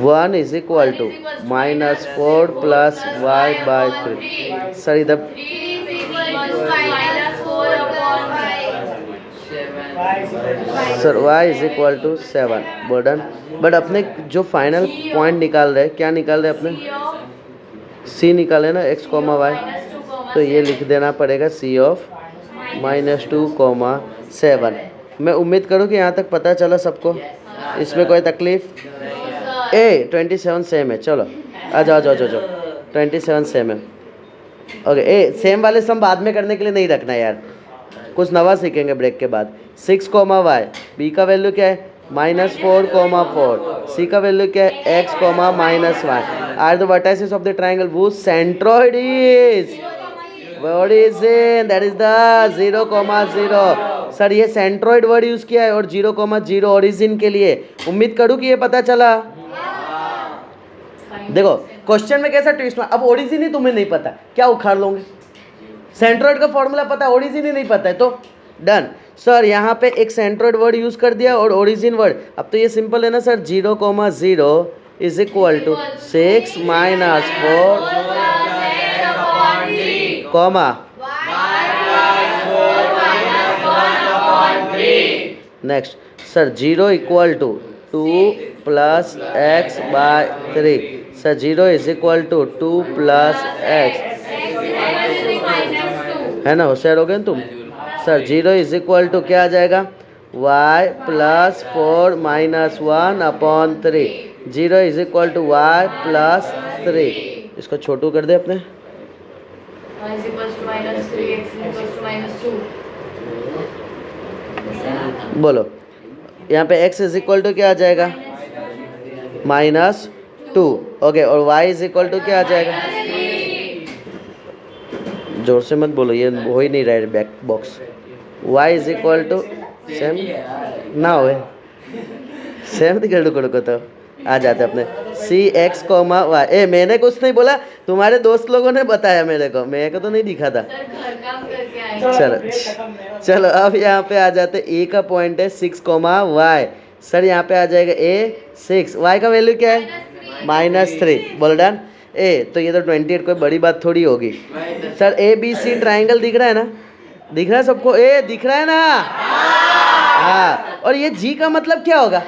1 is equal to -4 plus Y by 3। Sir इधर sir y is equal to 7 बर्डन। बट अपने जो फाइनल पॉइंट निकाल रहे हैं, क्या निकाल रहे हैं अपने, c निकाले ना x कोमा y, तो ये लिख देना पड़ेगा c ऑफ -2, 7। मैं उम्मीद करूँ कि यहाँ तक पता चला सबको, इसमें कोई तकलीफ। 27 सेम है, चलो आ जाओ जाओ जाओ जाओ, 27 सेम है। ओके, सेम वाले सम बाद में करने के लिए नहीं रखना यार, कुछ नवा सीखेंगे ब्रेक के बाद। 6 कोमा वाई, बी का वैल्यू क्या है -4, 4, सी का वैल्यू क्या है x, -1 are the vertices of the triangle whose centroid is, what is it, that is the 0, 0। Sir ये सेंट्रॉइड वर्ड यूज किया है और 0, 0 ओरिजिन के लिए। उम्मीद करूँ कि ये पता चला। देखो क्वेश्चन में कैसा ट्विस्ट, अब ओरिजिन ही तुम्हें नहीं पता, क्या उखाड़ लोगे। सेंट्रॉइड का फॉर्मूला पता है, ओरिजिन ही नहीं पता है, तो डन। सर यहाँ पे एक सेंट्रॉइड वर्ड यूज कर दिया और ओरिजिन वर्ड। अब तो ये सिंपल है ना sir, 0, 0 is equal to 6 minus 4 comma next. Sir 0 equal to 2 plus X by 3। Sir 0 is equal to 2 plus X, है ना, होशियार हो गए तुम। सर 0 इज इक्वल टू क्या आ जाएगा, y plus 4 minus 1 upon 3। 0 is equal to y plus 3। इसको छोटू कर दे अपने, बोलो यहाँ पे x इज इक्वल टू क्या आ जाएगा -2। ओके, और y इज इक्वल टू क्या आ जाएगा, जोर से मत बोलो, ये हो ही नहीं रहा है back box. y is equal to same ना हो सेम को तो आ जाते अपने सी एक्स कोमा वाई। ए मैंने कुछ नहीं बोला, तुम्हारे दोस्त लोगों ने बताया मेरे को तो नहीं दिखा था। चलो चलो अब यहाँ पे आ जाते, ए का पॉइंट है 6 कोमा वाई। सर यहाँ पे आ जाएगा a 6, y का वैल्यू क्या है -3। बोल डन। ए तो ये तो 28 कोई बड़ी बात थोड़ी होगी। सर ABC ट्राइंगल दिख रहा है ना, दिख रहा है सबको, ए दिख रहा है ना, हाँ। और ये G का मतलब क्या होगा,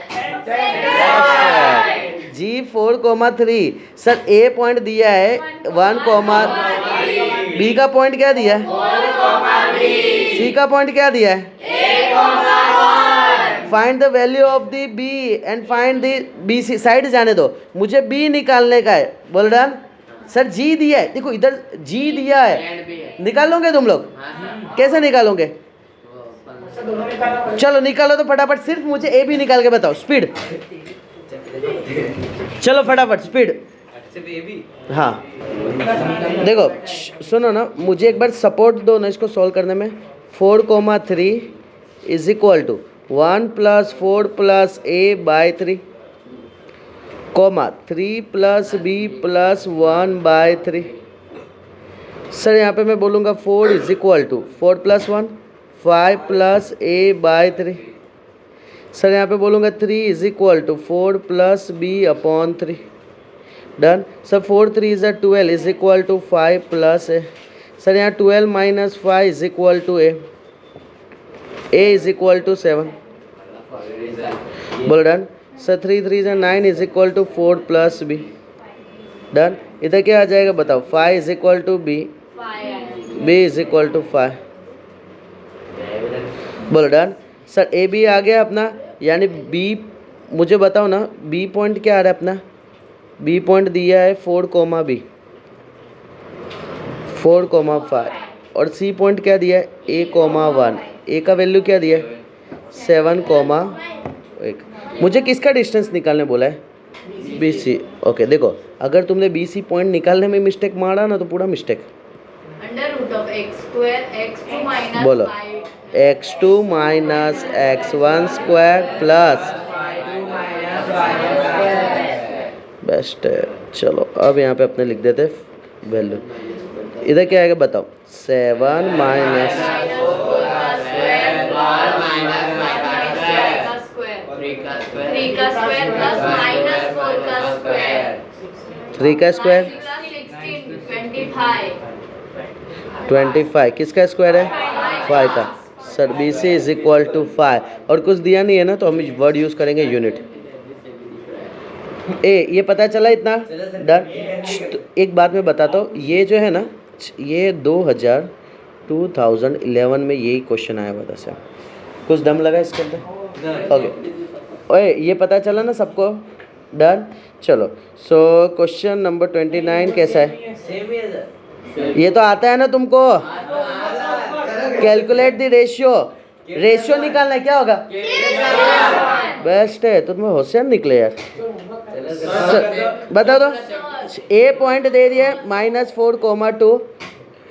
G 4, 3। सर A पॉइंट दिया है 1, B का पॉइंट क्या दिया है, C का पॉइंट क्या दिया है, find the value of the B and find the BC। Side जाने दो, मुझे B निकालने का है। बोल डन। सर G दिया है, देखो इधर G दिया है, निकाल लोगे तुम लोग, कैसे निकालोगे, चलो निकालो तो फटाफट, सिर्फ मुझे A B निकाल के बताओ, स्पीड, चलो फटाफट स्पीड। हाँ देखो सुनो ना, मुझे एक बार सपोर्ट दो ना इसको सॉल्व करने में। 4, 3 is equal to 1 plus 4 plus A by 3 comma 3 plus B plus 1 by 3। Sir यहाँ पे मैं बोलूँगा 4 is equal to 4 plus 1 5 plus A by 3। Sir यहाँ पे बोलूँगा 3 is equal to 4 plus B upon 3। Done. Sir 4 3 is 12 is equal to 5 plus A। Sir यहाँ 12 minus 5 is equal to A is equal to 7। बोलो done. Sir 3 3 is 9 is equal to 4 plus B। Done. इधर क्या आ जाएगा बताओ, 5 is equal to B, B is equal to 5। बोलो done. Sir A B आ गया अपना, यानी B मुझे बताओ ना, B पॉइंट क्या आ रहा है अपना, B पॉइंट दिया है 4, B 4,5 और सी पॉइंट क्या दिया है A,1। ए का वैल्यू क्या दिया है 7,1। मुझे किसका डिस्टेंस निकालने बोला है BC। ओके देखो अगर तुमने BC पॉइंट निकालने में मिस्टेक मारा ना तो पूरा mistake. Under root of x square x2 minus बोलो x2 minus x1 square plus best है। चलो अब यहाँ पे अपने लिख देते वैल्यू। इधर क्या आएगा बताओ 7 माइनस 3 का स्क्वायर प्लस माइनस 4 का स्क्वायर 3 का स्क्वायर 25 किसका स्क्वायर है 5 का। Sir BC is equal to 5 और कुछ दिया नहीं है ना तो हम वर्ड यूज़ करेंगे यूनिट। ये पता चला इतना डन। तो एक बात मैं बताता हूँ ये जो है ना ये 2011 में यही क्वेश्चन आया हुआ था सर। कुछ दम लगा इसके अंदर ओके। ओए ये पता चला ना सबको डन। चलो सो क्वेश्चन नंबर 29 कैसा है ये तो आता है ना तुमको। कैलकुलेट द रेशियो निकालना है क्या होगा बेस्ट है। तो तुम्हें होशियार निकले यार। बता दो A पॉइंट दे दिया है -4,2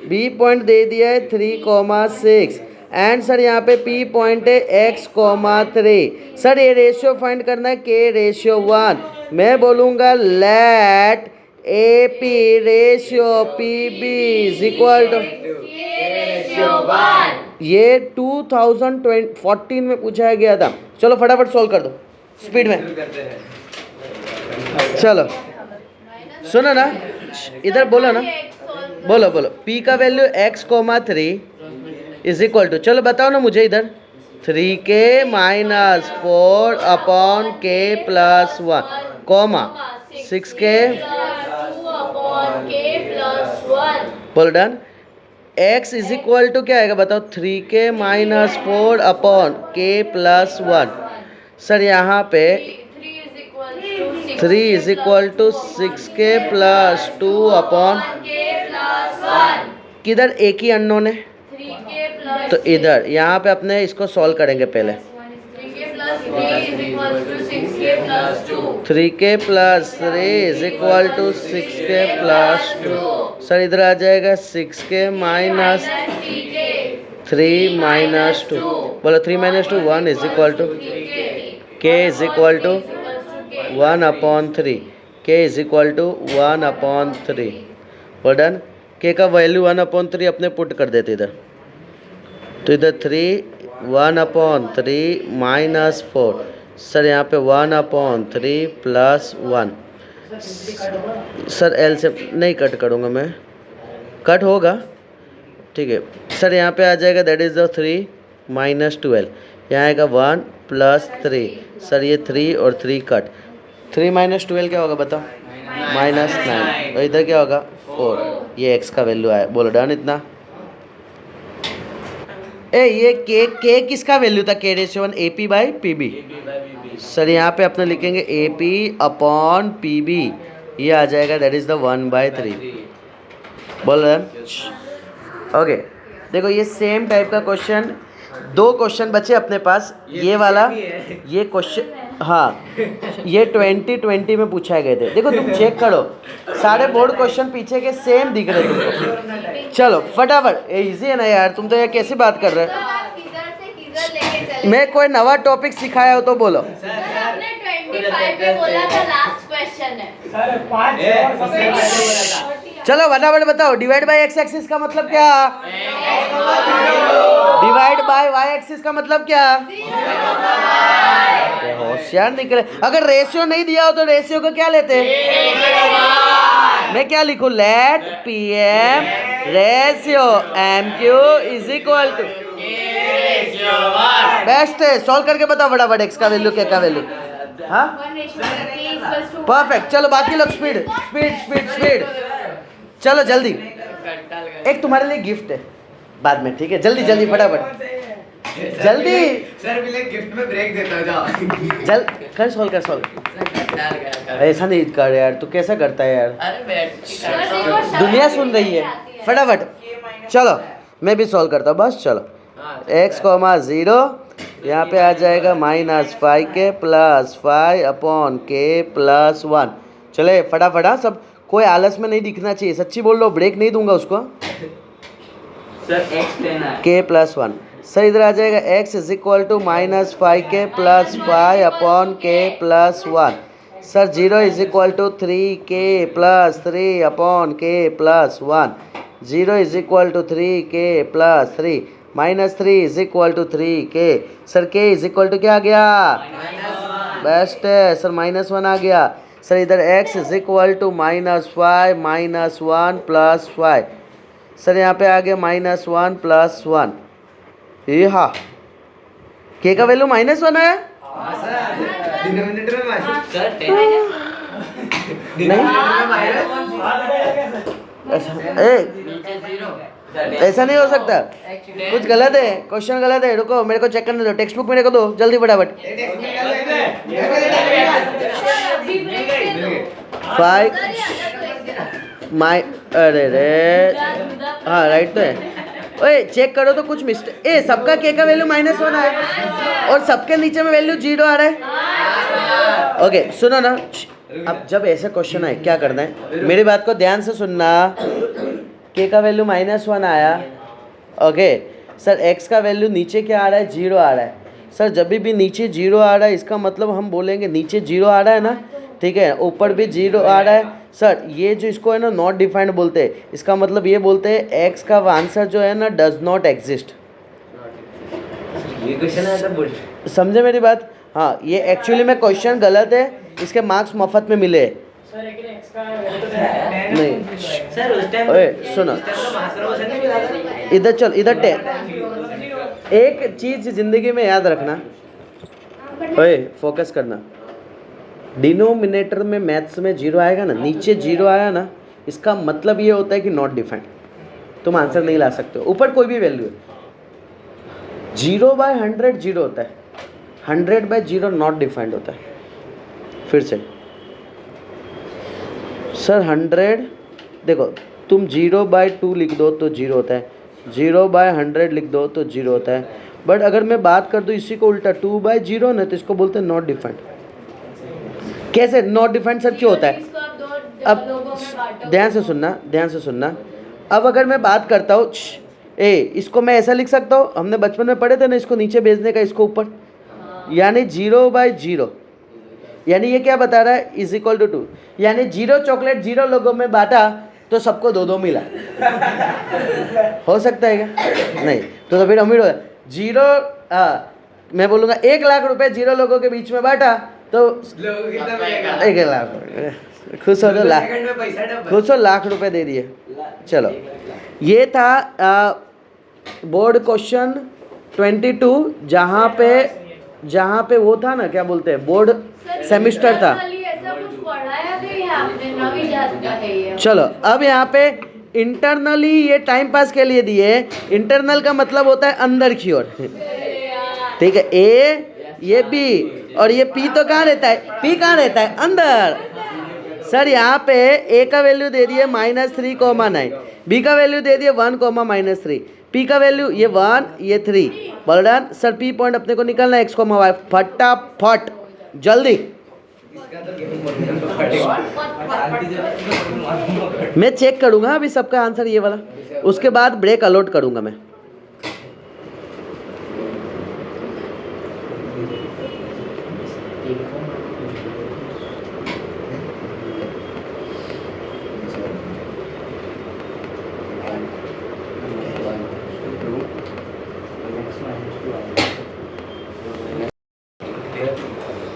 B पॉइंट दे दिया है 3,6 एंड सर यहाँ पे P पॉइंट है x,3। सर ये रेशियो फाइंड करना है K/1। मैं बोलूँगा let AP ratio PB is equal to ये 2014 में पूछा गया था। चलो फटाफट सॉल्व कर दो स्पीड में। चलो सुनो ना इधर बोलो ना बोलो P का value x,3 is equal to चलो बताओ ना मुझे इधर 3k minus 4 upon k plus 1 comma 6k बोलो done. x is equal to क्या आएगा बताओ 3k minus 4 upon k plus 1। Sir यहाँ पे 3 is equal to 6k plus 2 upon किधर एक ही अननोन है तो इधर यहाँ पे अपने इसको सॉल्व करेंगे पहले 3k plus 3 is equal to 6k plus 2। Sir इधर आ जाएगा 6k माइनस 3 माइनस 2 बोलो 3 minus 2 1 is equal to k is equal to 1 upon 3 k is equal to 1 upon 3 और डन। k का वैल्यू 1 अपॉन 3 अपने पुट कर देते इधर तो इधर 1 अपॉन 3 माइनस 4। सर यहाँ पे 1 अपॉन 3 प्लस 1। सर L से नहीं कट करूँगा मैं कट होगा ठीक है। सर यहाँ पे आ जाएगा दैट इज़ द 3 माइनस 12 यहाँ आएगा 1 प्लस 3। सर ये 3 और 3 कट 3 माइनस 12 क्या होगा बताओ -9 और इधर क्या होगा 4। ये x का वैल्यू आया बोलो डन इतना। ये k किसका वैल्यू था K/1 AP by PB। Sir यहाँ पे अपने लिखेंगे AP अपॉन PB ये आ जाएगा दैट इज़ द 1/3 बोल रहे ओके। देखो ये सेम टाइप का क्वेश्चन 2 क्वेश्चन बचे अपने पास। ये वाला ये क्वेश्चन हाँ ये 2020 में पूछा गए थे। देखो तुम चेक करो सारे बोर्ड क्वेश्चन पीछे के सेम दिख रहे तुमको। चलो फटाफट इजी है ना यार तुम तो यार कैसी बात कर रहे हो। मैं कोई नवा टॉपिक सिखाया हो तो बोलो। चलो फटाफट बताओ डिवाइड बाय x एक्सिस का मतलब क्या डिवाइड बाय y एक्सिस का मतलब क्या होशियार निकले। अगर रेशियो नहीं दिया हो तो रेशियो को क्या लेते मैं क्या लिखूं let PM ratio MQ is equal to best है। सॉल्व करके बताओ फटाफट x का वैल्यू क्या का वैल्यू हाँ परफेक्ट। चलो बाकी लोग स्पीड स्पीड स्पीड स्पीड चलो जल्दी। एक तुम्हारे लिए गिफ्ट है बाद में ठीक है जल्दी जल्दी फटाफट जल्दी सर मिले गिफ्ट में ब्रेक देता हूं जाओ जल्द कर सॉल्व ऐसा नहीं कर यार तू कैसा करता है यार अरे बैठ दुनिया सुन रही है। फटाफट चलो मैं भी सॉल्व करता हूँ बस चलो x कॉमा 0 यहाँ पे आ जाएगा -5k plus 5 upon k plus 1। चले फटाफट हाँ सब, कोई आलस में नहीं दिखना चाहिए, सच्ची बोल लो, ब्रेक नहीं दूंगा उसको। सर x 10 है। k प्लस 1 सर इधर आ जाएगा x is equal to -5k plus 5 upon k plus 1। Sir 0 is equal to 3k plus 3 upon k plus 1। 0 is equal to 3k plus 3 -3 is equal to 3k। Sir k is equal to क्या आ गया? Best है sir, -1 आ गया। Sir इधर x is equal to -5 -1 plus 5। Sir यहाँ पे आ गया -1 plus 1। ये हाँ k का वैल्यू -1 है। हाँ सर, डिनोमिनेटर में माइनस। सर 10 नहीं नीचे 0 ऐसा नहीं हो सकता, कुछ गलत है, क्वेश्चन गलत है। रुको मेरे को चेक करने दो, टेक्स्ट बुक मेरे को दो जल्दी फटाफट। 5 माई अरे रे हाँ राइट तो है। ओए चेक करो तो कुछ मिस्टेक, ए सबका के का वैल्यू -1 है और सबके नीचे में वैल्यू 0 आ रहा है। ओके सुनो ना, अब जब ऐसा क्वेश्चन आए क्या करना है, मेरी बात को ध्यान से सुनना। के का वैल्यू -1 आया, ओके सर x का वैल्यू नीचे क्या आ रहा है? 0 आ रहा है। सर जब भी नीचे 0 आ रहा है इसका मतलब हम बोलेंगे नीचे 0 आ रहा है ना, ठीक है, ऊपर भी 0 आ रहा है। सर ये जो इसको है ना नॉट डिफाइंड बोलते हैं, इसका मतलब ये बोलते हैं x का आंसर जो है ना डज नॉट एग्जिस्ट। ये क्वेश्चन है तो बोल। समझे मेरी बात? हाँ ये एक्चुअली में क्वेश्चन गलत है, इसके मार्क्स मफत में मिले नहीं। सर उस टाइम ओए सुनो मास्टर क्वेश्चन नहीं मिला था। इधर चल, इधर एक चीज जिंदगी में याद रखना, ओए फोकस करना। डिनोमिनेटर में मैथ्स में 0 आएगा ना, नीचे 0 आया ना, इसका मतलब ये होता है कि नॉट डिफाइंड, तुम आंसर नहीं ला सकते हो। ऊपर कोई भी वैल्यू है, 0/100 0 होता है, 100/0 नॉट डिफाइंड होता है। फिर से सर 100 देखो, तुम 0/2 लिख दो तो 0 होता है, 0/100 लिख दो तो 0 होता है। बट अगर मैं बात कर दूँ इसी को उल्टा 2/0 ना, तो इसको बोलते हैं नॉट डिफाइंड। कैसे नॉट डिफाइंड सर क्यों होता है? अब ध्यान से सुनना, ध्यान से सुनना। अब अगर मैं बात करता हूँ ए, इसको मैं ऐसा लिख सकता हूँ, हमने बचपन में पढ़े थे ना, इसको नीचे भेजने का, इसको ऊपर, यानी 0/0, यानी ये क्या बता रहा है? इज इक्वल टू 2, यानी 0 चॉकलेट 0 लोगों में बांटा तो सबको 2-2 मिला। हो सकता है क्या? नहीं, तो फिर अमीर हो 0 मैं बोलूँगा 1 लाख रुपए 0 लोगों के बीच में बांटा तो लोगों कितना मिलेगा? 1 लाख। खुश हो तो लाख, सेकंड में पैसा डबल। खुश हो, लाख रुपए दे दिए। चलो ये था बोर्ड क्वेश्चन 22, जहाँ पे वो था ना, क्या बोलते हैं, बोर्ड सेमिस्टर था। ऐसा कुछ पढ़ाया भी है आपने? नवी जात का है ये। चलो अब यहाँ पे इंटरनली ये टाइम पास के लिए दिए। इंटरनल का मतलब होता है अंदर की ओर, ठीक है। ए ये बी और ये पी तो कहाँ रहता है? पी कहाँ रहता है? अंदर। सर यहाँ पे ए का वैल्यू दे दिए -3,9, बी का वैल्यू दे दिए 1, -3, पी का वैल्यू ये 1 ये 3। बोल डन सर, पी पॉइंट अपने को निकालना है, x, y, फटाफट जल्दी। मैं चेक करूंगा अभी सबका आंसर ये वाला, उसके बाद ब्रेक अलॉट करूंगा मैं।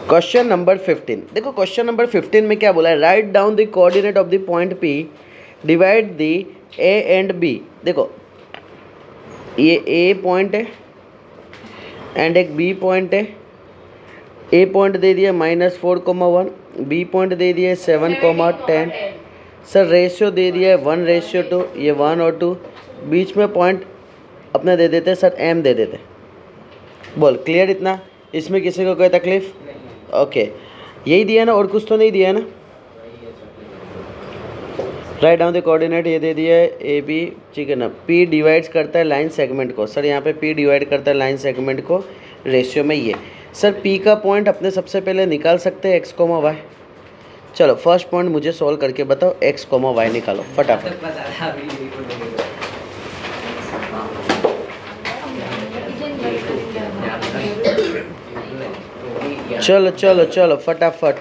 क्वेश्चन नंबर 15 देखो, क्वेश्चन नंबर 15 में क्या बोला है? Write down the coordinate of the point P, divide the A and B। देखो ये A पॉइंट है एंड एक B पॉइंट है। A पॉइंट दे दिया -4,1, B पॉइंट दे दिया 7,10। सर रेशियो दे दिया है 1:2, ये 1 और 2। बीच में पॉइंट अपने दे देते सर, M दे देते। बोल क्लियर इतना? इसमें किसी को कोई तकलीफ? ओके यही दिया ना, और कुछ तो नहीं दिया है ना? राइट डाउन द कोऑर्डिनेट, ये दे दिया है ए बी, ठीक है ना। पी डिवाइड्स करता है लाइन सेगमेंट को, सर यहाँ पे पी डिवाइड करता है लाइन सेगमेंट को रेशियो में ये। सर पी का पॉइंट अपने सबसे पहले निकाल सकते हैं एक्स कोमा वाई। चलो फर्स्ट पॉइंट मुझे सॉल्व करके बताओ, एक्स कोमा वाई निकालो फटाफट। चलो चलो चलो फटाफट।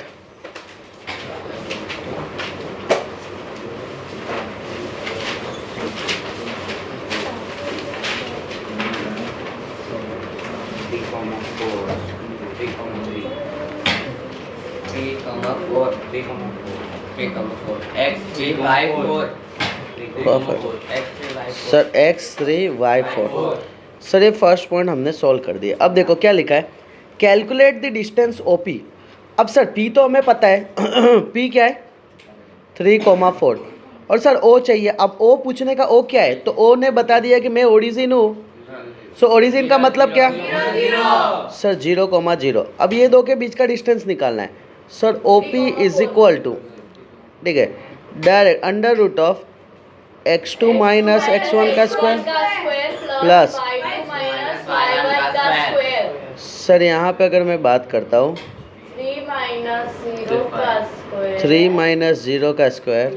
Sir x3y4। सर ये फर्स्ट पॉइंट हमने सॉल्व कर दिया। अब देखो क्या लिखा है, कैलकुलेट द डिस्टेंस OP। अब सर P तो हमें पता है P क्या है 3,4 और सर O चाहिए। अब O पूछने का O क्या है, तो O ने बता दिया कि मैं ओरिजिन हूँ। सो ओरिजिन का मतलब क्या सर 0,0। अब ये दो के बीच का डिस्टेंस निकालना है sir. OP is equal to, ठीक है, direct under root of x2 minus x1 का स्क्वायर प्लस सर यहाँ पे अगर मैं बात करता हूँ 3 माइनस 0 का स्क्वायर 3 माइनस 0 का स्क्वायर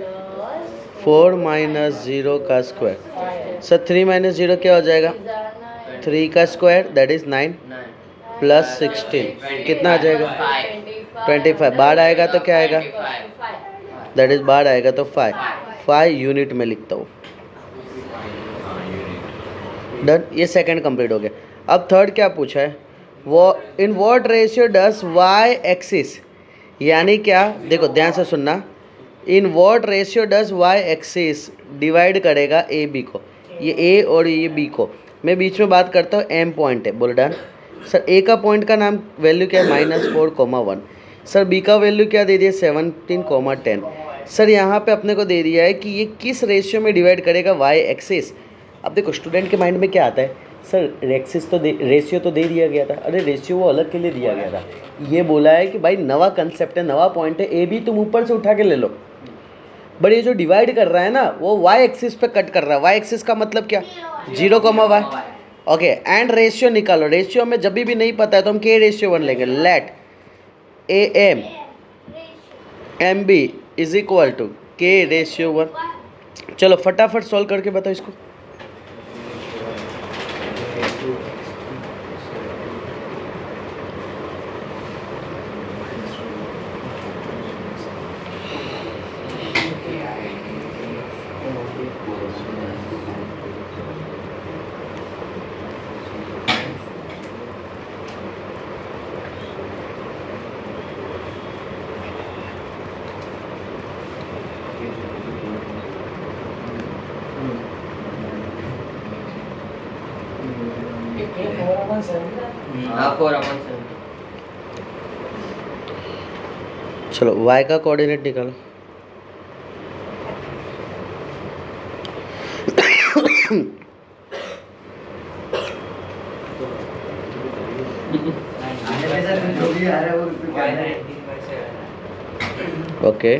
4 माइनस 0 का स्क्वायर। सर 3 माइनस 0 क्या हो जाएगा 3 का स्क्वायर दैट इज 9 प्लस 16 कितना आ जाएगा 25। बाहर आएगा तो क्या आएगा दैट इज बाहर आएगा तो 5 यूनिट में लिखता हूँ। डन, ये सेकंड कंप्लीट हो गया। अब थर्ड क्या पूछा है, वो in what ratio does Y axis, यानी क्या, देखो ध्यान से सुनना, in what ratio does Y axis divide करेगा ए बी को, ये ए और ये बी को। मैं बीच में बात करता हूँ, एम पॉइंट है, बोल डन। सर ए का पॉइंट का नाम वैल्यू क्या है -4,1। सर बी का वैल्यू क्या दे दिया 17,10। सर यहाँ पे अपने को दे दिया है कि ये किस रेशियो में डिवाइड करेगा वाई एक्सिस। अब देखो स्टूडेंट के माइंड में क्या आता है, सर एक्सिस तो रेशियो तो दे दिया गया था। अरे रेशियो वो अलग के लिए दिया गया था, ये बोला है कि भाई नवा कंसेप्ट है, नवा पॉइंट है, ए बी तुम ऊपर से उठा के ले लो। बट ये जो डिवाइड कर रहा है ना वो वाई एक्सिस पे कट कर रहा है। वाई एक्सिस का मतलब क्या 0,y। ओके, एंड रेशियो निकालो। रेशियो में जब भी नहीं पता है तो हम के रेशियो 1 लेंगे। Let A M M B is equal to k ratio 1। चलो फटाफट सॉल्व करके बताओ इसको। चलो y का कोऑर्डिनेट निकालो। ओके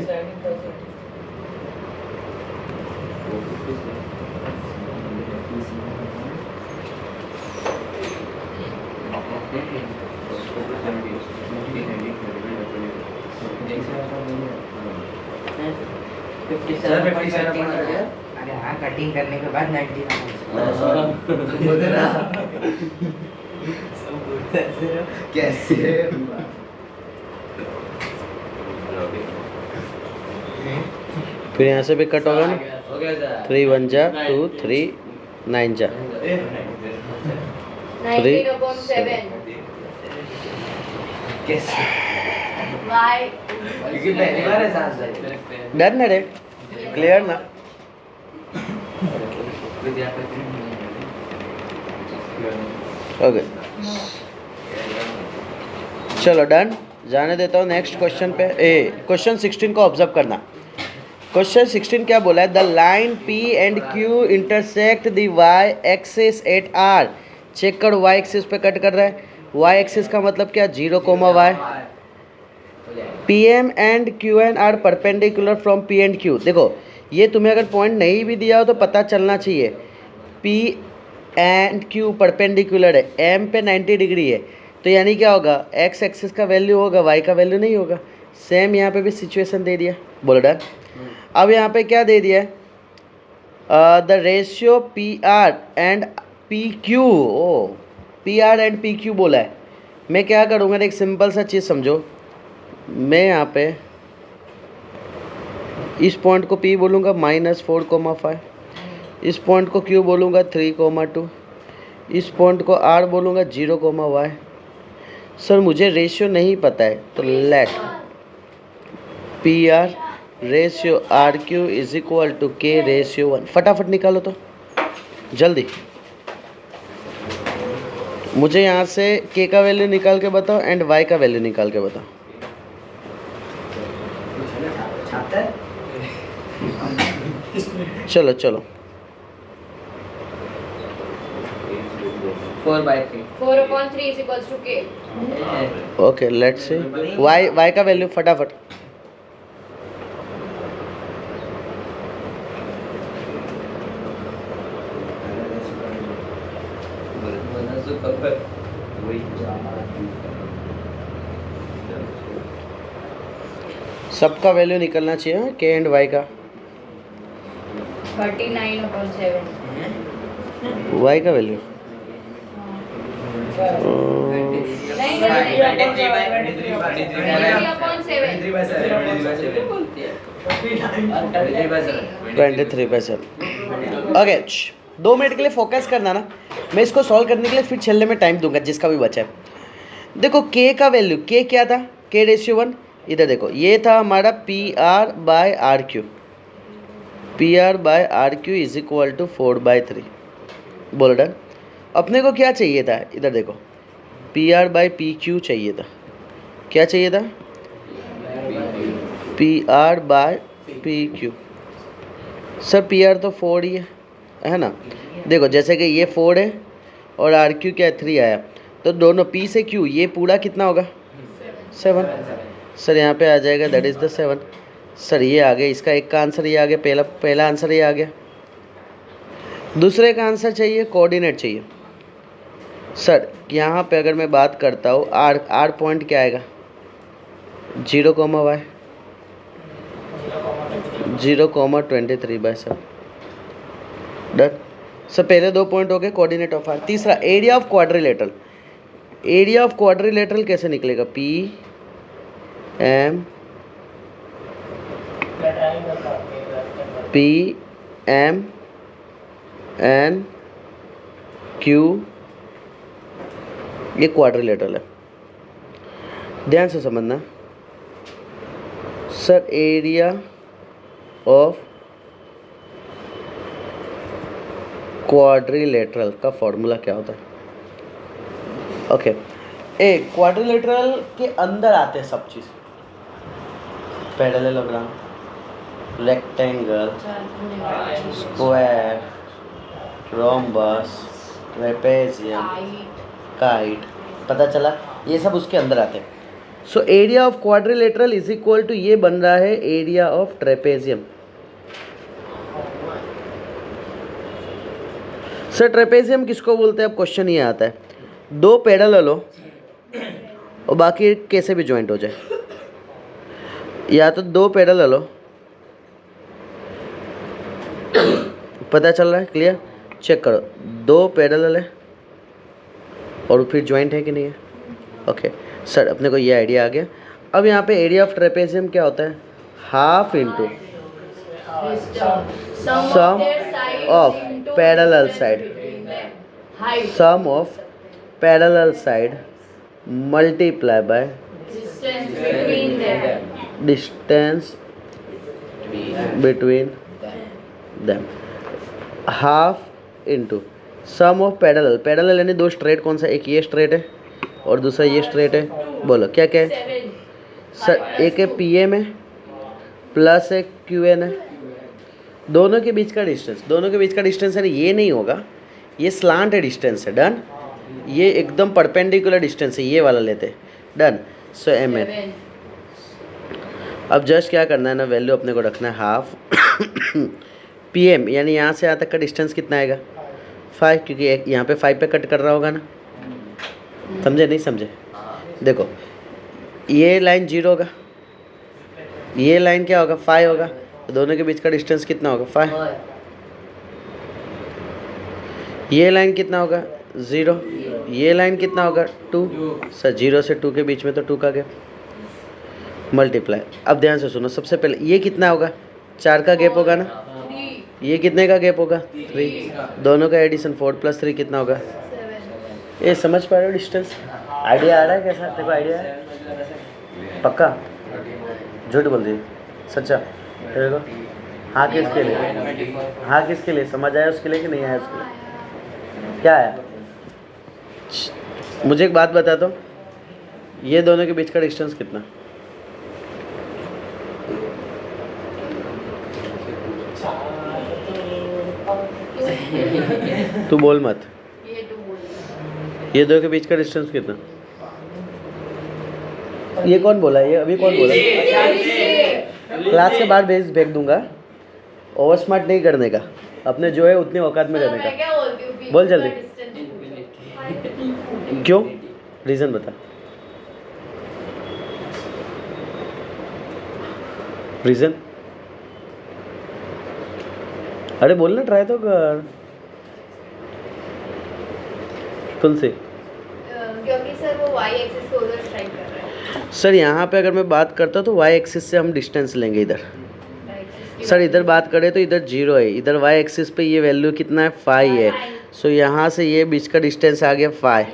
अरे हाँ, कटिंग करने के बाद 90 कैसे फिर यहाँ से भी कट होगा ना, 3 1 जा 2 3 9 जा 19/7 कैसे y क्योंकि पहली बार है सांस ले। डर ना रे, क्लियर ना। ओके चलो डन, जाने देता हूँ नेक्स्ट क्वेश्चन पे। क्वेश्चन 16 को ऑब्जर्व करना। क्वेश्चन 16 क्या बोला है, the line P and Q intersect the y axis at R। Check करो y एक्सिस पे कट कर रहा है। y एक्सिस का मतलब क्या 0,y। P M and Q N R perpendicular from P and Q. देखो ये तुम्हें अगर पॉइंट नहीं भी दिया हो तो पता चलना चाहिए, पी एंड क्यू परपेंडिकुलर है, एम पे 90 डिग्री है, तो यानी क्या होगा, एक्स एक्सिस का वैल्यू होगा, वाई का वैल्यू नहीं होगा। सेम यहाँ पे भी सिचुएशन दे दिया, बोलो डन। अब यहाँ पे क्या दे दिया है, the ratio P R and P Q, O P R and P Q बोला है। मैं क्या करूँगा, एक सिंपल सा चीज़ समझो, मैं यहाँ पे इस पॉइंट को P बोलूँगा -4,5, इस पॉइंट को Q बोलूँगा 3,2, इस पॉइंट को R बोलूँगा 0,y। सर मुझे रेशियो नहीं पता है, तो let PR ratio RQ is equal to K ratio 1। फटाफट निकालो तो जल्दी, मुझे यहाँ से K का वैल्यू निकाल के बताओ एंड Y का वैल्यू निकाल के बताओ। छाता है? चलो चलो 4/3 4/3 is equals to K. Okay let's see, Y का वैल्यू फटाफट। सबका वैल्यू निकलना चाहिए, के एंड वाई का। 39/7. वाई का वैल्यू नहीं 23/7। ओके 2 मिनट के लिए फोकस करना ना, मैं इसको सॉल्व करने के लिए फिर छेल्ले में टाइम दूंगा जिसका भी बचा है। देखो के का वैल्यू, के क्या था, के रेशियो 1, इधर देखो ये था हमारा PR/RQ, PR/RQ is equal to 4/3, बोलो डन। अपने को क्या चाहिए था, इधर देखो PR/PQ चाहिए था, क्या चाहिए था, PR/PQ। सर PR तो 4 ही है ना, देखो जैसे कि ये 4 है और RQ क्या 3 आया, तो दोनों P से Q ये पूरा कितना होगा 7। सर यहाँ पे आ जाएगा दैट इज़ द 7। सर ये आ गया, इसका एक का आंसर ये आ गया, पहला आंसर ये आ गया। दूसरे का आंसर चाहिए, कोऑर्डिनेट चाहिए। सर यहाँ पे अगर मैं बात करता हूँ आर पॉइंट क्या आएगा, 0,y 0,23/7 डन। सर पहले 2 पॉइंट हो गए, कोऑर्डिनेट ऑफ आर। तीसरा area of quadrilateral, area of quadrilateral कैसे निकलेगा, PM N Q, ये क्वाड्रिलेटरल है, ध्यान से समझना। सर एरिया ऑफ क्वाड्रिलेटरल का फॉर्मूला क्या होता है, ओके एक क्वाड्रिलेटरल के अंदर आते हैं सब चीज़, parallelogram, rectangle, square, rhombus, trapezium, kite, पता चला ये सब उसके अंदर आते हैं। So area of quadrilateral is equal to ये बन रहा है area of trapezium. Sir trapezium किसको बोलते हैं, अब क्वेश्चन ये आता है, 2 पैरेलल हो और बाकी कैसे भी ज्वाइंट हो जाए, या तो 2 पैरेलल हो, पता चल रहा है, क्लियर, चेक करो 2 पैरेलल है और फिर ज्वाइंट है कि नहीं है, ओके सर अपने को ये आइडिया आ गया। अब यहाँ पे एरिया ऑफ ट्रेपेजियम क्या होता है, half into sum of parallel side, sum of parallel side multiply by distance between them, half into sum of parallel, parallel यानी 2 स्ट्रेट, कौन सा, एक ये स्ट्रेट है और दूसरा ये स्ट्रेट है, बोलो क्या क्या है। सर एक है PM है प्लस एक QN है, दोनों के बीच का डिस्टेंस, दोनों के बीच का डिस्टेंस है, ये नहीं होगा, ये स्लांट है डिस्टेंस है, डन। ये एकदम परपेंडिकुलर डिस्टेंस है, ये वाला लेते हैं, डन। सो MN अब जस्ट क्या करना है ना, वैल्यू अपने को रखना है हाफ PM, यानी यहाँ से यहाँ तक का डिस्टेंस कितना आएगा 5, क्योंकि यहाँ पे 5 पे कट कर रहा होगा ना, समझे नहीं समझे? देखो ये लाइन 0 होगा, ये लाइन क्या होगा 5 होगा, तो दोनों के बीच का डिस्टेंस कितना होगा 5। ये लाइन कितना होगा 0, ये लाइन कितना होगा 2। सर 0 से 2 के बीच में तो 2 का गैप, मल्टीप्लाई। अब ध्यान से सुनो, सबसे पहले ये कितना होगा 4 का गैप होगा ना, ये कितने का गैप होगा 3, दोनों का एडिशन 4 + 3 कितना होगा 7। ये समझ पा रहे हो डिस्टेंस? आइडिया आ रहा है कैसा? देखो आइडिया है पक्का, झूठ बोल दिए सच्चा? देखो हाँ किसके लिए, हाँ किसके लिए, समझ आया उसके लिए कि नहीं आया उसके लिए? क्या है? मुझे एक बात बता दो, ये दोनों के बीच का डिस्टेंस कितना? तू बोल मत, ये दो के बीच का डिस्टेंस कितना? ये कौन बोला? ये अभी कौन बोला? क्लास के बाद भेज दूंगा, ओवर स्मार्ट नहीं करने का, अपने जो है उतनी औकात में रहने का। बोल जल्दी, क्यों? रीज़न बता, रीज़न। अरे बोलना, ट्राई तो कर तुलसी। क्योंकि सर वो y एक्सिस को उधर स्ट्राइक कर रहा है। सर यहाँ पे अगर मैं बात करता तो y एक्सिस से हम डिस्टेंस लेंगे इधर। सर इधर बात करें तो इधर 0 है, इधर y एक्सिस पे ये वैल्यू कितना है 5 है, सो यहाँ से ये बीच का डिस्टेंस आ गया 5।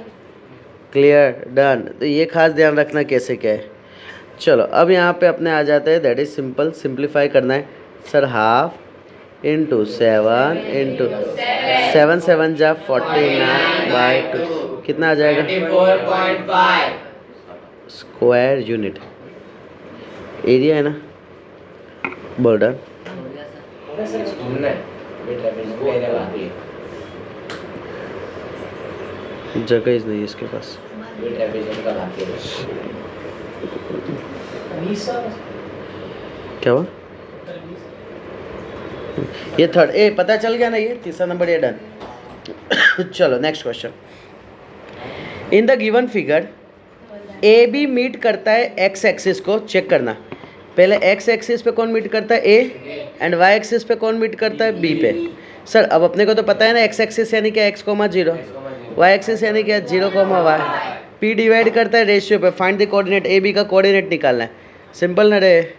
Clear, done. तो ये खास ध्यान रखना कैसे क्या है। चलो अब यहाँ पे अपने आ जाते हैं, दैट इज सिंपल, सिंप्लीफाई करना है सर। हाफ इंटू 7 इंटू 7 7 जा 49/2 कितना आ जाएगा 34.5 स्क्वायर यूनिट। एरिया है ना, बोल डन। जगह ही नहीं है इसके पास। क्या हुआ? ये थर्ड, ए पता चल गया ना, ये तीसरा नंबर ये डन। चलो next question. In the given figure A B meet करता है एक्स एक्सिस को, चेक करना पहले एक्स एक्सिस पे कौन मीट करता है ए, एंड वाई एक्सिस पे कौन मीट करता है बी पे। सर अब अपने को तो पता है ना, एक्स एक्सिस यानी क्या x, 0, वाई एक्सिस यानी क्या 0, y। पी डिवाइड करता है रेशियो पे, find the coordinate, A B का कोऑर्डिनेट निकालना है। सिंपल ना रे,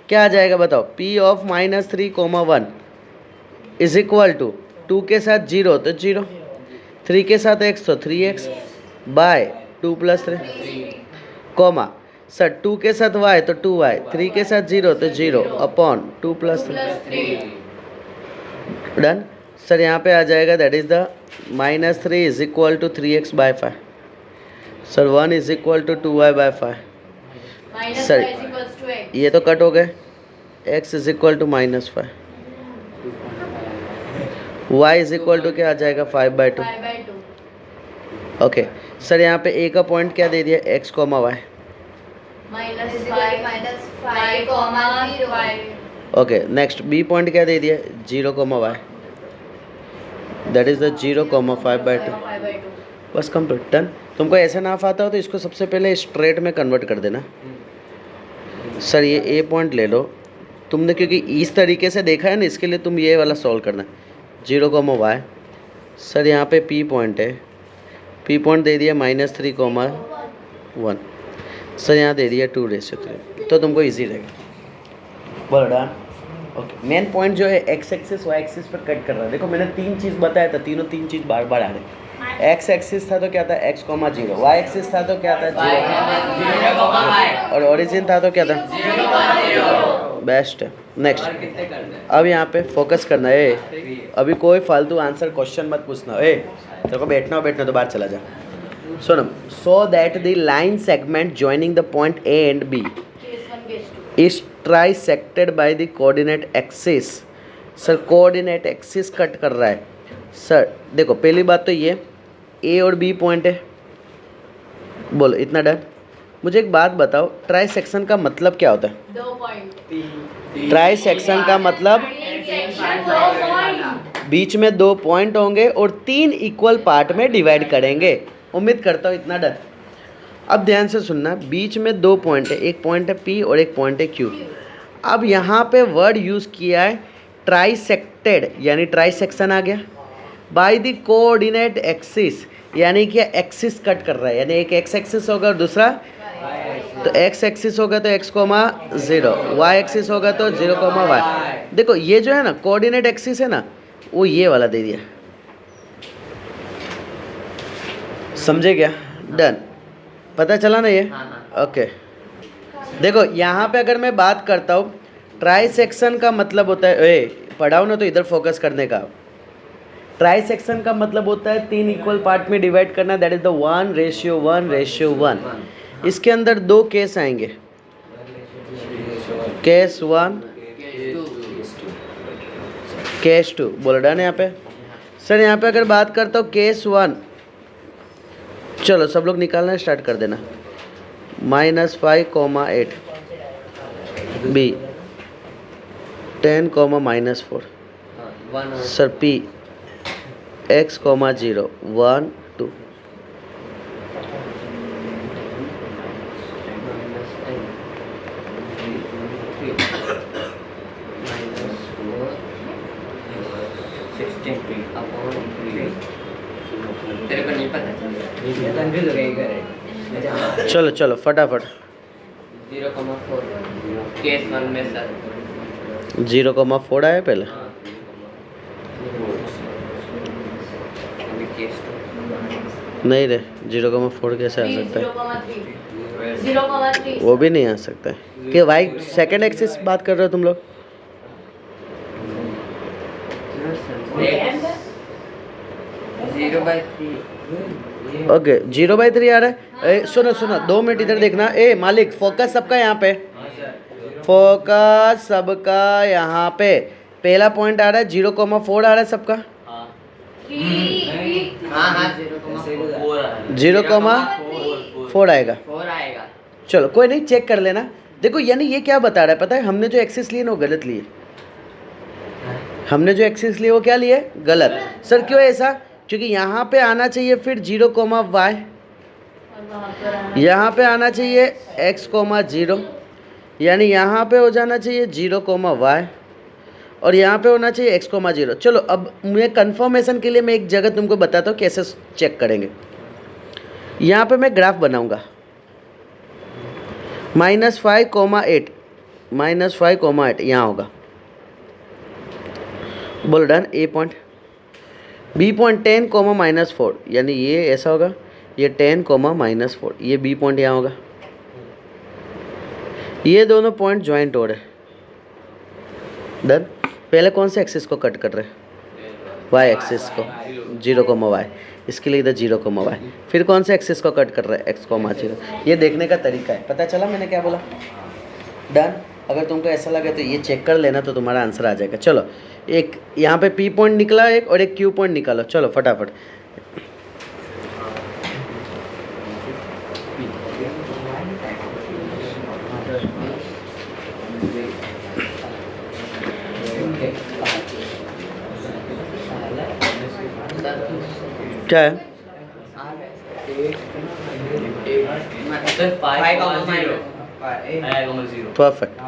क्या आ जाएगा बताओ? P of -3, 1 is equal to 2 के साथ 0 तो 0, 3 के साथ x तो 3x बाय 2 + 3, कॉमा सर 2 के साथ y तो 2y, 3 के साथ 0 तो 0 अपॉन 2 + 3। डन। सर यहाँ पे आ जाएगा, that is the -3 is equal to 3x/5। Sir 1 is equal to 2y/5। Sir ये तो कट हो गए, x is equal to -5, y is equal to क्या आ जाएगा 5/2। ओके सर यहाँ पे a का पॉइंट क्या दे दिया x, y। Okay next b point क्या दे दिया 0, y, दैट इज द 0, 5/2। बस कंप्लीट, डन। तुमको ऐसे नाफ आता हो तो इसको सबसे पहले स्ट्रेट में कन्वर्ट कर देना। सर ये ए पॉइंट ले लो तुमने, क्योंकि इस तरीके से देखा है ना, इसके लिए तुम ये वाला सॉल्व करना 0, y। सर यहाँ पे पी पॉइंट है, पी पॉइंट दे दिया -3, 1। सर यहाँ दे दिया 2⁻3, तो तुमको इजी रहेगा। बोलो डन। ओके मेन पॉइंट जो है एक्स एक्सिस वाई एक्सिस पर कट कर रहा है। देखो मैंने 3 चीज़ बताया था, तीनों 3 चीज़ बार बार आ रहे। एक्स एक्सिस था तो क्या था x, 0, वाई एक्सिस था तो क्या था 0, और ओरिजिन था तो क्या था 0। बेस्ट है। नेक्स्ट अब यहाँ पे फोकस करना है, अभी कोई फालतू आंसर क्वेश्चन मत पूछना। तेरे को बैठना तो बाहर चला जा। सुनो, so that the line segment joining the point A and B is trisected by the coordinate axis. Sir coordinate axis cut कर रहा है। सर देखो पहली बात तो ये ए और बी पॉइंट है, बोलो इतना डन। मुझे एक बात बताओ, ट्राई सेक्शन का मतलब क्या होता है? 2 पॉइंट। ट्राई सेक्शन का मतलब सेक्शन 2 पॉइंट। बीच में 2 पॉइंट होंगे और 3 इक्वल पार्ट में डिवाइड करेंगे। उम्मीद करता हूँ इतना डन। अब ध्यान से सुनना, बीच में 2 पॉइंट है, एक पॉइंट है P और एक पॉइंट है Q। अब यहाँ पे वर्ड यूज़ किया है ट्राइसेक्टेड, यानी ट्राई सेक्शन आ गया। बाय द कोऑर्डिनेट एक्सिस, यानी कि एक्सिस कट कर रहा है, यानी एक एक्स एक्सिस होगा और दूसरा, तो एक्स एक्सिस होगा तो x, 0, वाई एक्सिस होगा तो 0, y। देखो ये जो है ना कोऑर्डिनेट एक्सिस है ना, वो ये वाला दे दिया। समझे क्या? डन। पता चला ना ये? ओके। देखो यहाँ पे अगर मैं बात करता हूँ, ट्राई सेक्शन का मतलब होता है, पढ़ाओ ना तो इधर फोकस करने का। ट्राई सेक्शन का मतलब होता है 3 इक्वल पार्ट में डिवाइड करना, दैट इज द 1:1:1। इसके अंदर 2 केस आएंगे, केस 1, केस 2। बोल डन यहाँ पे। सर यहाँ पे अगर बात करता हूँ केस 1, चलो सब लोग निकालना स्टार्ट कर देना। -5,8 B 10, -4 सर P x, 0 1 2। तेरे को नहीं पता कंफ्यूज हो गई करेक्ट। चलो चलो फटाफट। 0,4 केस 1 में सर 0,4 आया पहले। अभी केस नहीं रे, 0,4 कैसे आ सकता है? 0,3। वो भी नहीं आ सकता है कि वाई सेकंड एक्सिस बात कर रहे हो तुम लोग? 0/3 ओके 0/3 आ रहा है। सुनो सुनो 2 मिनट इधर देखना। मालिक फोकस सबका यहाँ पे, फोकस सबका यहाँ पे। पहला पॉइंट आ रहा है 0,4 आ रहा है सबका। 0,4 आएगा। 4 आएगा। चलो कोई नहीं, चेक कर लेना। देखो यानी ये क्या बता रहा है पता है, हमने जो एक्सिस लिए ना वो गलत लिए। हमने जो एक्सिस लिए वो क्या लिए? गलत। सर क्यों ऐसा? क्योंकि यहाँ पे आना चाहिए फिर 0,y, यहाँ पे आना चाहिए x, 0, यानी यहाँ पे हो जाना चाहिए 0,y और यहाँ पे होना चाहिए x, 0। चलो अब मैं कंफर्मेशन के लिए मैं एक जगह तुमको बताता हूँ कैसे चेक करेंगे। यहाँ पे मैं ग्राफ बनाऊँगा -5,8 -5,8 यहाँ होगा। बोल डन। ए पॉइंट, बी पॉइंट 10, -4, यानी ये ऐसा होगा, ये 10, -4, ये बी पॉइंट यहाँ होगा। ये दोनों पॉइंट ज्वाइंट हो रहे। डन। पहले कौन से एक्सिस को कट कर रहे? वाई एक्सिस को, 0,y। इसके लिए इधर 0,y। फिर कौन से एक्सिस को कट कर रहे हैं? x, 0। ये देखने का तरीका है। पता चला मैंने क्या बोला? डन। अगर तुमको ऐसा लगे तो ये चेक कर लेना, तो तुम्हारा आंसर आ जाएगा। चलो एक यहाँ पे P पॉइंट निकला एक, और एक Q पॉइंट निकालो। चलो फटाफट। क्या है? 5,0 परफेक्ट,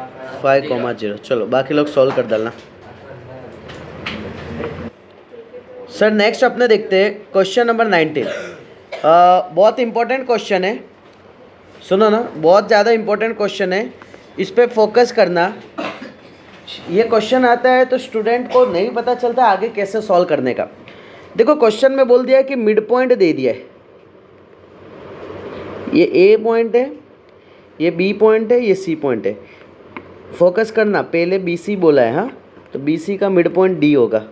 5,0। चलो बाकी लोग सॉल्व कर डालना। सर नेक्स्ट अपने देखते हैं क्वेश्चन नंबर 19। बहुत इंपॉर्टेंट क्वेश्चन है, सुनो ना, बहुत ज़्यादा इंपॉर्टेंट क्वेश्चन है, इस पर फोकस करना। ये क्वेश्चन आता है तो स्टूडेंट को नहीं पता चलता आगे कैसे सॉल्व करने का। देखो क्वेश्चन में बोल दिया है कि मिड पॉइंट दे दिया है, ये ए पॉइंट है, ये बी पॉइंट है, ये सी पॉइंट है। फोकस करना, पहले बी सी बोला है, हाँ, तो बी सी का मिड पॉइंट डी होगा।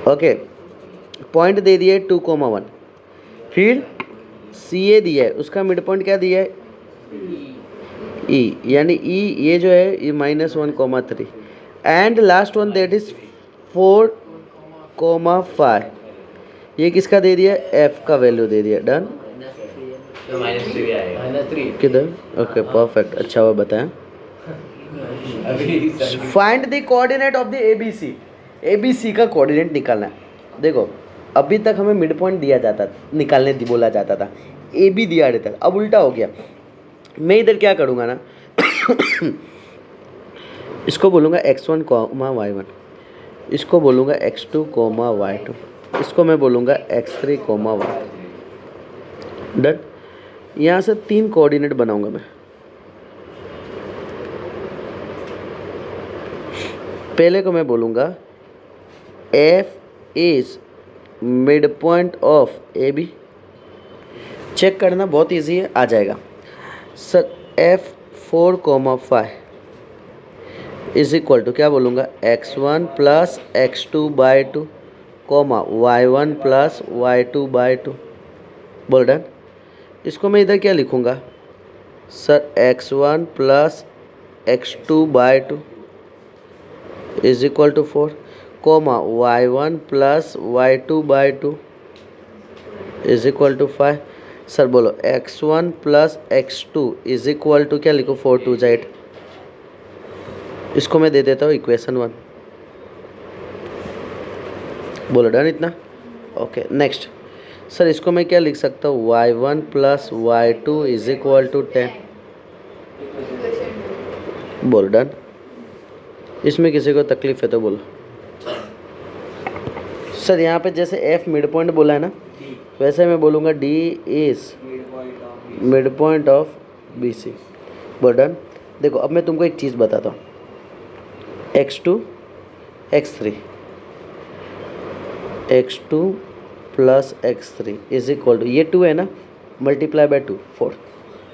ओके, पॉइंट दे दिया है 2,1। फिर सी ए दिया है, उसका मिड पॉइंट क्या दिया है? ई, यानी ई ये जो है ये -1,3। And last one that is 4,5। ये किसका दे दिया? एफ का वैल्यू दे दिया। डन। तो -3 आएगा -3 किधर? ओके परफेक्ट, अच्छा हुआ बताया। अभी find the coordinate of the ABC। ABC का कोऑर्डिनेट निकालना है। देखो अभी तक हमें मिड पॉइंट दिया जाता निकालने बोला जाता था, AB दिया रहता था, अब उल्टा हो गया। मैं इधर क्या करूँगा ना इसको बोलूँगा x1, y1, इसको बोलूँगा x2, y2, इसको मैं बोलूँगा x3, y3। डन। यहाँ से 3 कोऑर्डिनेट बनाऊँगा मैं। पहले को मैं बोलूँगा F is mid point of AB। Check करना बहुत इजी है, आ जाएगा sir. F4, 5 is equal to क्या बोलूँगा x1 plus x2/2, y1 plus y2/2। बोल डन। इसको मैं इधर क्या लिखूँगा sir, x1 plus x2/2 is equal to 4, y1 plus y2/2 is equal to 5। Sir बोलो x1 plus x2 is equal to क्या लिखो, 4 2 8। इसको मैं दे देता हूँ इक्वेशन 1। बोलो डन इतना। ओके नेक्स्ट सर, इसको मैं क्या लिख सकता हूँ, y1 plus y2 is equal to 10। बोलो डन। इसमें किसी को तकलीफ है तो बोलो। सर यहाँ पे जैसे F मिड पॉइंट बोला है ना, वैसे मैं बोलूँगा D is mid point of BC। बोल डन। देखो अब मैं तुमको एक चीज़ बताता हूँ, x2 x3 x2 plus x3 is equal to, ये 2 है ना, मल्टीप्लाई बाय 2 4।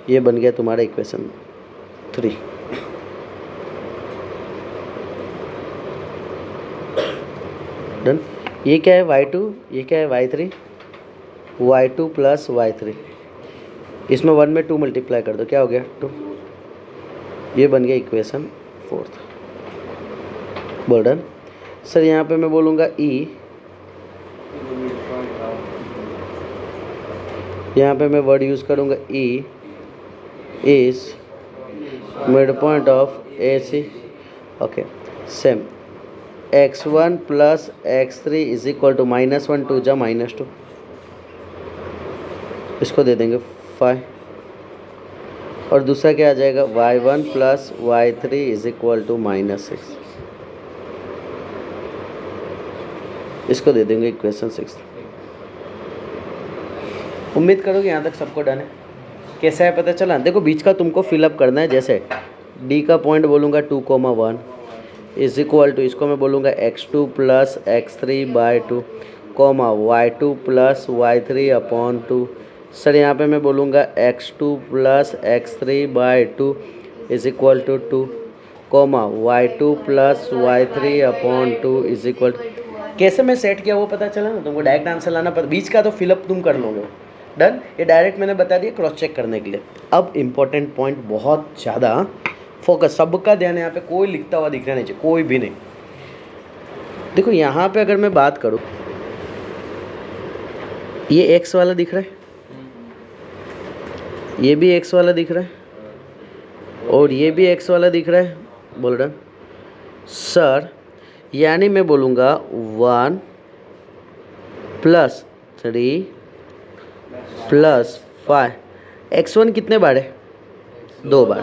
ये बन गया तुम्हारा इक्वेशन 3। डन। ये क्या है y2, ये क्या है y3, y2 प्लस y3। इसमें 1 में 2 मल्टीप्लाई कर दो, क्या हो गया 2। ये बन गया इक्वेशन 4। बोल डन। सर यहाँ पे मैं बोलूँगा E, यहाँ पे मैं वर्ड यूज़ करूँगा E is mid point of AC। Okay same, x1 plus x3 is equal to -1 2 जा -2। इसको दे देंगे 5। और दूसरा क्या आ जाएगा, y1 plus y3 is equal to -6। इसको दे देंगे इक्वेशन 6। उम्मीद करो कि यहाँ तक सबको डन है। कैसा है पता चला। देखो बीच का तुमको फिलअप करना है। जैसे D का पॉइंट बोलूँगा 2, 1 इज इक्वल टू, इसको मैं बोलूँगा x2 plus x3/2, y2 plus y3/2। Sir यहाँ पे मैं बोलूँगा x2 plus x3/2 is equal to 2, y2 plus y3/2 is equal to. कैसे मैं सेट किया वो पता चला ना तुमको। डायरेक्ट आंसर लाना पड़ता, बीच का तो फिलअप तुम कर लोगे। डन। ये डायरेक्ट मैंने बता दिया क्रॉस चेक करने के लिए। अब इम्पोर्टेंट पॉइंट बहुत ज़्यादा फोकस, सबका ध्यान यहाँ पे, कोई लिखता हुआ दिखना नहीं चाहिए, कोई भी नहीं। देखो यहाँ पे अगर मैं बात करूँ, ये x वाला दिख रहा है, ये भी x वाला दिख रहा है, और ये भी x वाला दिख रहा है। बोल रहा सर, यानी मैं बोलूँगा 1 प्लस 3 प्लस 5। x1 कितने बार है, 2 बार।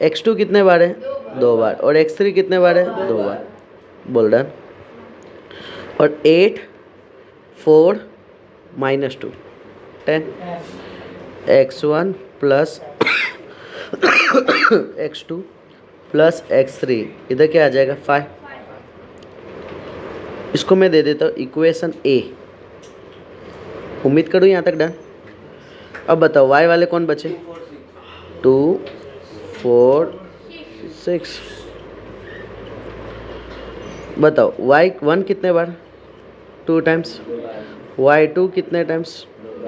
x2 कितने बार है, 2 बार। और x3 कितने बार है, 2 बार। बोल डन। और 8 4 -2 10। x1 plus x2 plus x3, इधर क्या आ जाएगा 5। इसको मैं दे देता हूँ इक्वेशन A। उम्मीद करूँ यहाँ तक डन। अब बताओ y वाले कौन बचे, 2 4 6। बताओ y1 कितने बार, 2 टाइम्स। y2 कितने टाइम्स,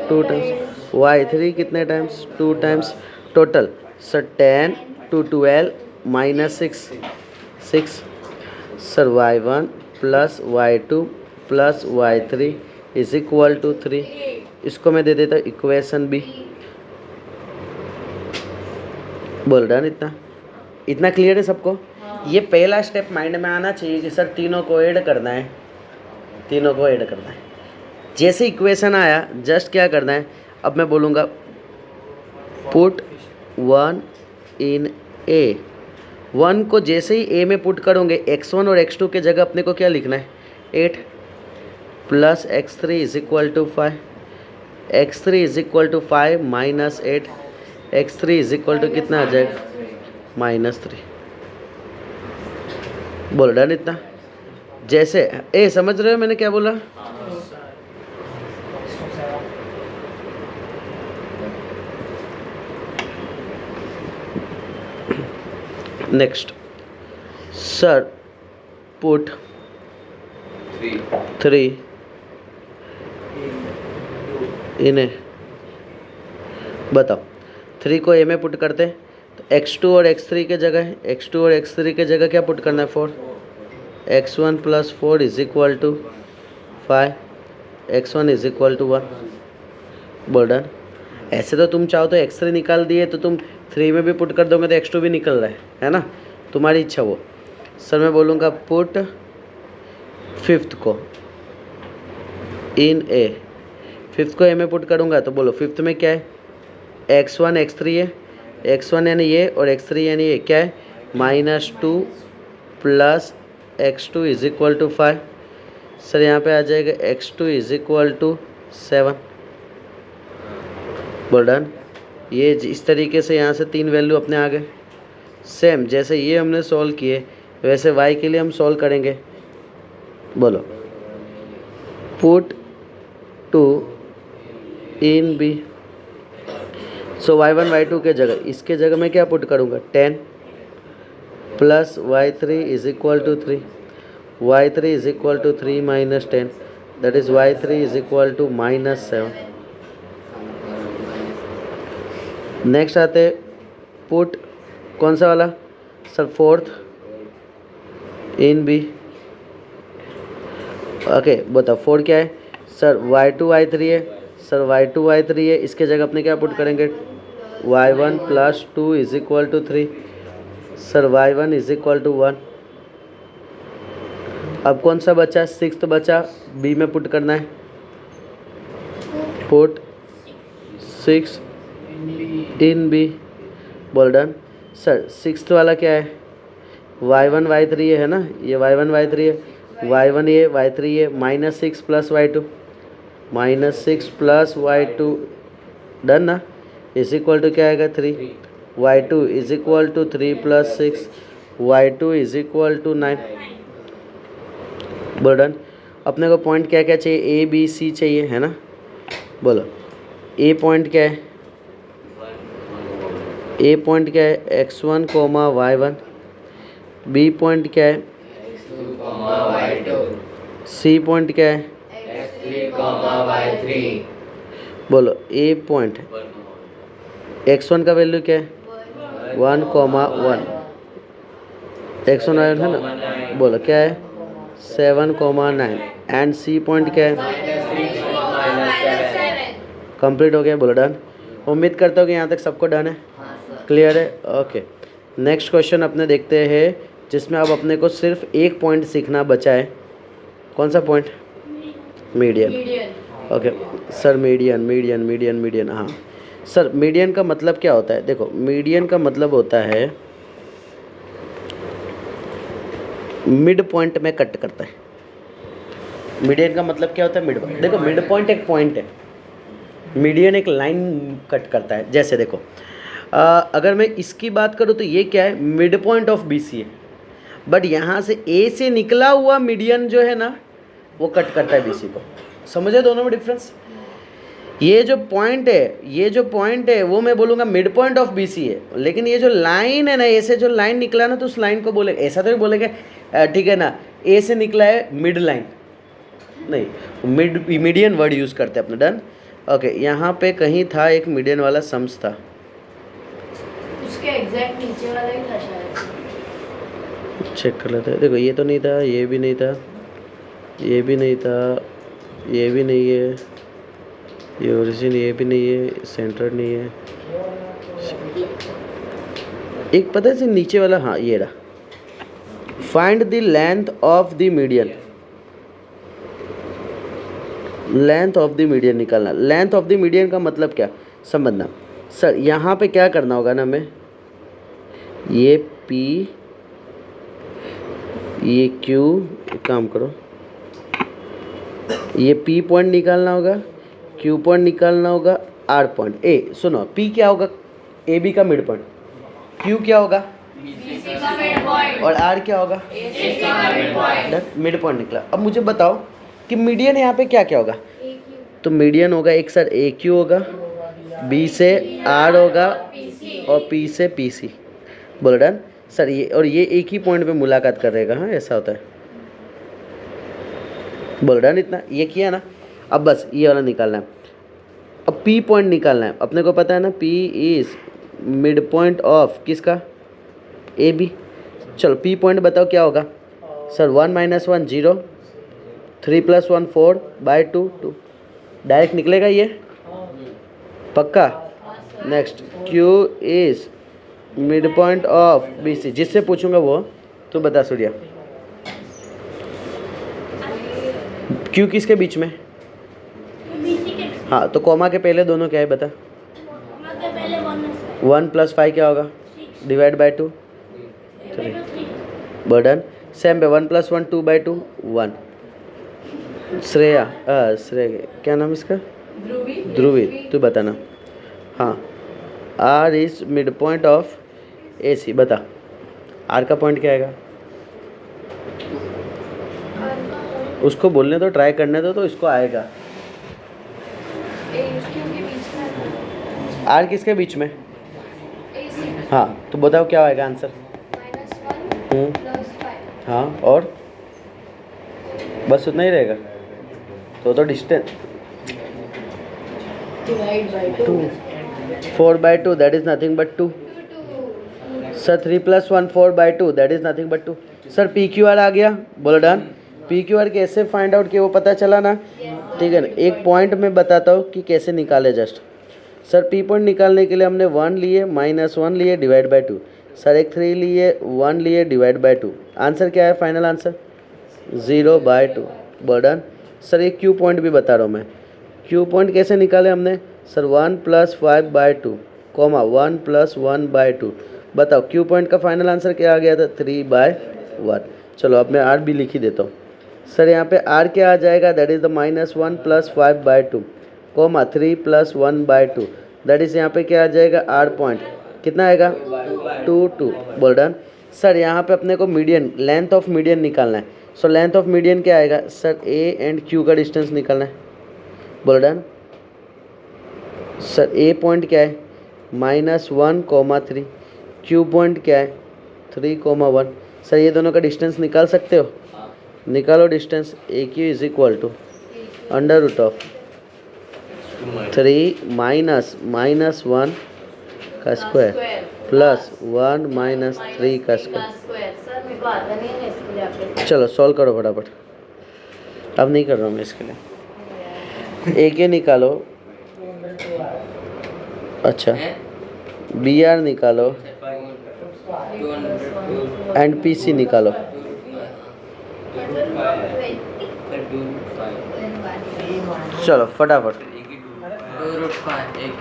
2 टाइम्स। y3 कितने times, 2 times. Total sir 10 2 12 -6। Sir y1 plus y2 plus y3 is equal to 3। इसको मैं दे देता हूँ इक्वेशन B। बोल डन। इतना इतना क्लियर है सबको? ये पहला स्टेप माइंड में आना चाहिए कि सर तीनों को ऐड करना है, तीनों को ऐड करना है। जैसे इक्वेशन आया जस्ट क्या करना है, अब मैं बोलूँगा पुट 1 इन ए। 1 को जैसे ही ए में पुट करोगे x1 और x2 के जगह अपने को क्या लिखना है, 8 plus x3 is equal to 5, x3 is equal to 5 minus 8, x3 is equal to कितना आ जाएगा, -3। बोल डन। इतना जैसे ए समझ रहे हो मैंने क्या बोला? नेक्स्ट सर पुट 3 इन ए। बताओ 3 को ए में पुट करते हैं तो x2 और x3 के जगह, x2 और x3 के जगह क्या पुट करना है, 4, x1 plus 4 is equal to 5, x1 is equal to 1। बोल डन। ऐसे तो तुम चाहो तो x3 निकाल दिए तो तुम 3 में भी पुट कर दोगे तो x2 भी निकल रहा है ना, तुम्हारी इच्छा वो। सर मैं बोलूँगा पुट 5th को इन ए। 5th को ए में पुट करूँगा तो बोलो 5th में क्या है, x1 x3 है, x1 यानी ये और x3 यानी ये क्या है, -2 plus x2 is equal to 5। Sir यहाँ पे आ जाएगा x2 इज इक्वल टू 7। बोल डन। ये इस तरीके से यहाँ से 3 वैल्यू अपने आ गए। सेम जैसे ये हमने सॉल्व किए वैसे y के लिए हम सॉल्व करेंगे। बोलो put 2 in B. So y1 y2 के जगह इसके जगह मैं क्या पुट करूँगा, 10 plus y3 is equal to 3, y3 is equal to 3 minus 10, that is y3 is equal to -7। Next आते पुट कौन सा वाला sir, 4th in B. Okay बताओ 4 क्या है सर, y2 y3 है, सर y2 y3 है, इसके जगह अपने क्या पुट करेंगे, y1 plus 2 is equal to 3, sir y1 is equal to 1। अब कौन सा बचा, 6th बचा, बी में पुट करना है, पुट 6 इन बी। बोल डन। सर 6th वाला क्या है, y1 y3 है ना, ये y1 y3 है, y1 ये y3 ये, -6 plus y2, -6 plus y2 done ना, इज इक्वल टू क्या आएगा 3, y2 is equal to 3 plus 6, y2 is equal to 9। बोल डन। अपने को पॉइंट क्या क्या चाहिए, ए बी सी चाहिए है ना। बोलो ए पॉइंट क्या है, ए पॉइंट क्या है, x1 coma y1, B point क्या है, सी पॉइंट क्या है, बोलो ए पॉइंट x1 का वैल्यू क्या है, 1, 1, x1 y1 है ना, बोलो क्या है 7, 9 एंड सी पॉइंट क्या है, कंप्लीट हो गया। बोलो डन। उम्मीद करता हूँ कि यहाँ तक सबको डन है, क्लियर है। ओके नेक्स्ट क्वेश्चन अपने देखते हैं जिसमें अब अपने को सिर्फ एक पॉइंट सीखना बचा है। कौन सा point, median. Okay sir median median median median, हाँ सर मीडियन का मतलब क्या होता है, देखो मीडियन का मतलब होता है मिड पॉइंट में कट करता है। मीडियन का मतलब क्या होता है, मिड पॉइंट। देखो मिड पॉइंट एक पॉइंट है, मीडियन एक लाइन कट करता है। जैसे देखो अगर मैं इसकी बात करूँ तो ये क्या है, mid point of B C है, बट यहाँ से ए से निकला हुआ मीडियन जो है ना वो कट करता है बी सी को। समझे दोनों में डिफरेंस। ये जो पॉइंट है वो मैं बोलूँगा mid point of B C है, लेकिन ये जो लाइन है ना, ए से जो लाइन निकला ना तो उस लाइन को बोले, ऐसा तो नहीं बोलेंगे ठीक है ना, ए से निकला है मिड लाइन, नहीं मीडियन वर्ड यूज़ करते हैं अपने। डन। ओके यहाँ पे कहीं था एक मीडियन वाला सम्स था, उसके एग्जैक्ट नीचे वाला ही था शायद। चेक कर लेते हैं। देखो ये तो नहीं था, ये भी नहीं था, ये भी नहीं था, ये भी नहीं है, ये ओरिजिन ये भी नहीं है, सेंटर नहीं है, एक पता है नीचे वाला, हाँ ये रहा, find the length of the median. Length of the median निकालना। लेंथ ऑफ द मीडियन का मतलब क्या समझना। सर यहाँ पे क्या करना होगा ना हमें, ये P ये Q, एक काम करो, ये P पॉइंट निकालना होगा, Q पॉइंट निकालना होगा, R पॉइंट। ए सुनो, P क्या होगा, AB का मिड पॉइंट, Q क्या होगा BC का मिड पॉइंट और R क्या होगा AC का मिड पॉइंट। मिड पॉइंट निकला। अब मुझे बताओ कि मीडियन यहाँ पे क्या क्या होगा। तो मीडियन होगा एक सर AQ होगा, B से R होगा और P से PC। बोलो डन सर। ये और ये एक ही पॉइंट पे मुलाकात कर रहेगा, हाँ ऐसा होता है। बोलो डन, इतना ये किया ना। अब बस ये वाला निकालना है। अब P पॉइंट निकालना है, अपने को पता है ना, P is mid point of किसका, AB। चलो P पॉइंट बताओ क्या होगा सर। 1 - 1 0, 3 + 1 4 बाय 2 2। डायरेक्ट निकलेगा ये, पक्का। Next Q is mid point of BC। जिससे पूछूंगा वो तो बता सूर्या, Q किसके बीच में, हाँ तो कॉमा के पहले दोनों क्या है बता। 1 + 5 क्या होगा, डिवाइड बाय 2 3। बर्डन सेम पे 1 + 1 2/2 1। श्रेया क्या नाम इसका, ध्रुवी तू बताना। हाँ R is mid point of AC। बता R का पॉइंट क्या आएगा, उसको बोलने दो, ट्राई करने दो, तो इसको आएगा। R किसके बीच में, हाँ तो बताओ क्या आएगा आंसर। हाँ और बस उतना ही रहेगा, तो distance 2 4/2 that is nothing but 2। Sir 3 + 1 4/2 that is nothing but 2। Sir PQR आ गया, बोलो डन। PQR कैसे फाइंड आउट किया वो पता चला ना, ठीक है ना। एक पॉइंट में बताता हूँ कि कैसे निकाले जस्ट। सर P पॉइंट निकालने के लिए हमने 1 लिए, -1 लिए, डिवाइड बाय 2। सर एक 3 लिए, 1 लिए, डिवाइड बाय 2। आंसर क्या है, फाइनल आंसर 0/2। बर्डन सर ये Q पॉइंट भी बता रहा हूँ मैं। Q पॉइंट कैसे निकाले हमने सर, 1 + 5/2 कॉमा 1 + 1/2। बताओ Q पॉइंट का फाइनल आंसर क्या आ गया था, 3/1। चलो अब मैं R भी लिख ही देता हूँ। सर यहाँ पे R क्या आ जाएगा, that is the -1 + 5/2 comma 3 + 1/2। That is यहाँ पे क्या आ जाएगा, R पॉइंट कितना आएगा 2 2। बोल डन सर। यहाँ पे अपने को मीडियन, लेंथ ऑफ मीडियन निकालना है। सो लेंथ ऑफ मीडियन क्या आएगा सर, A एंड Q का डिस्टेंस निकालना है। बोल डन सर। A पॉइंट क्या है -1, 3। Q पॉइंट क्या है 3, 1। सर ये दोनों का डिस्टेंस निकाल सकते हो, निकालो distance. AQ is equal to √3 -1 का स्क्वायर प्लस 1 - 3 का स्क्वायर। सर मेरे को आता नहीं है इसके लिए आप चलो सॉल्व करो फटाफट। अब नहीं कर रहा हूँ मैं इसके लिए। AQ निकालो, अच्छा BR निकालो एंड PC निकालो। चलो फटाफट। 2√5 AQ।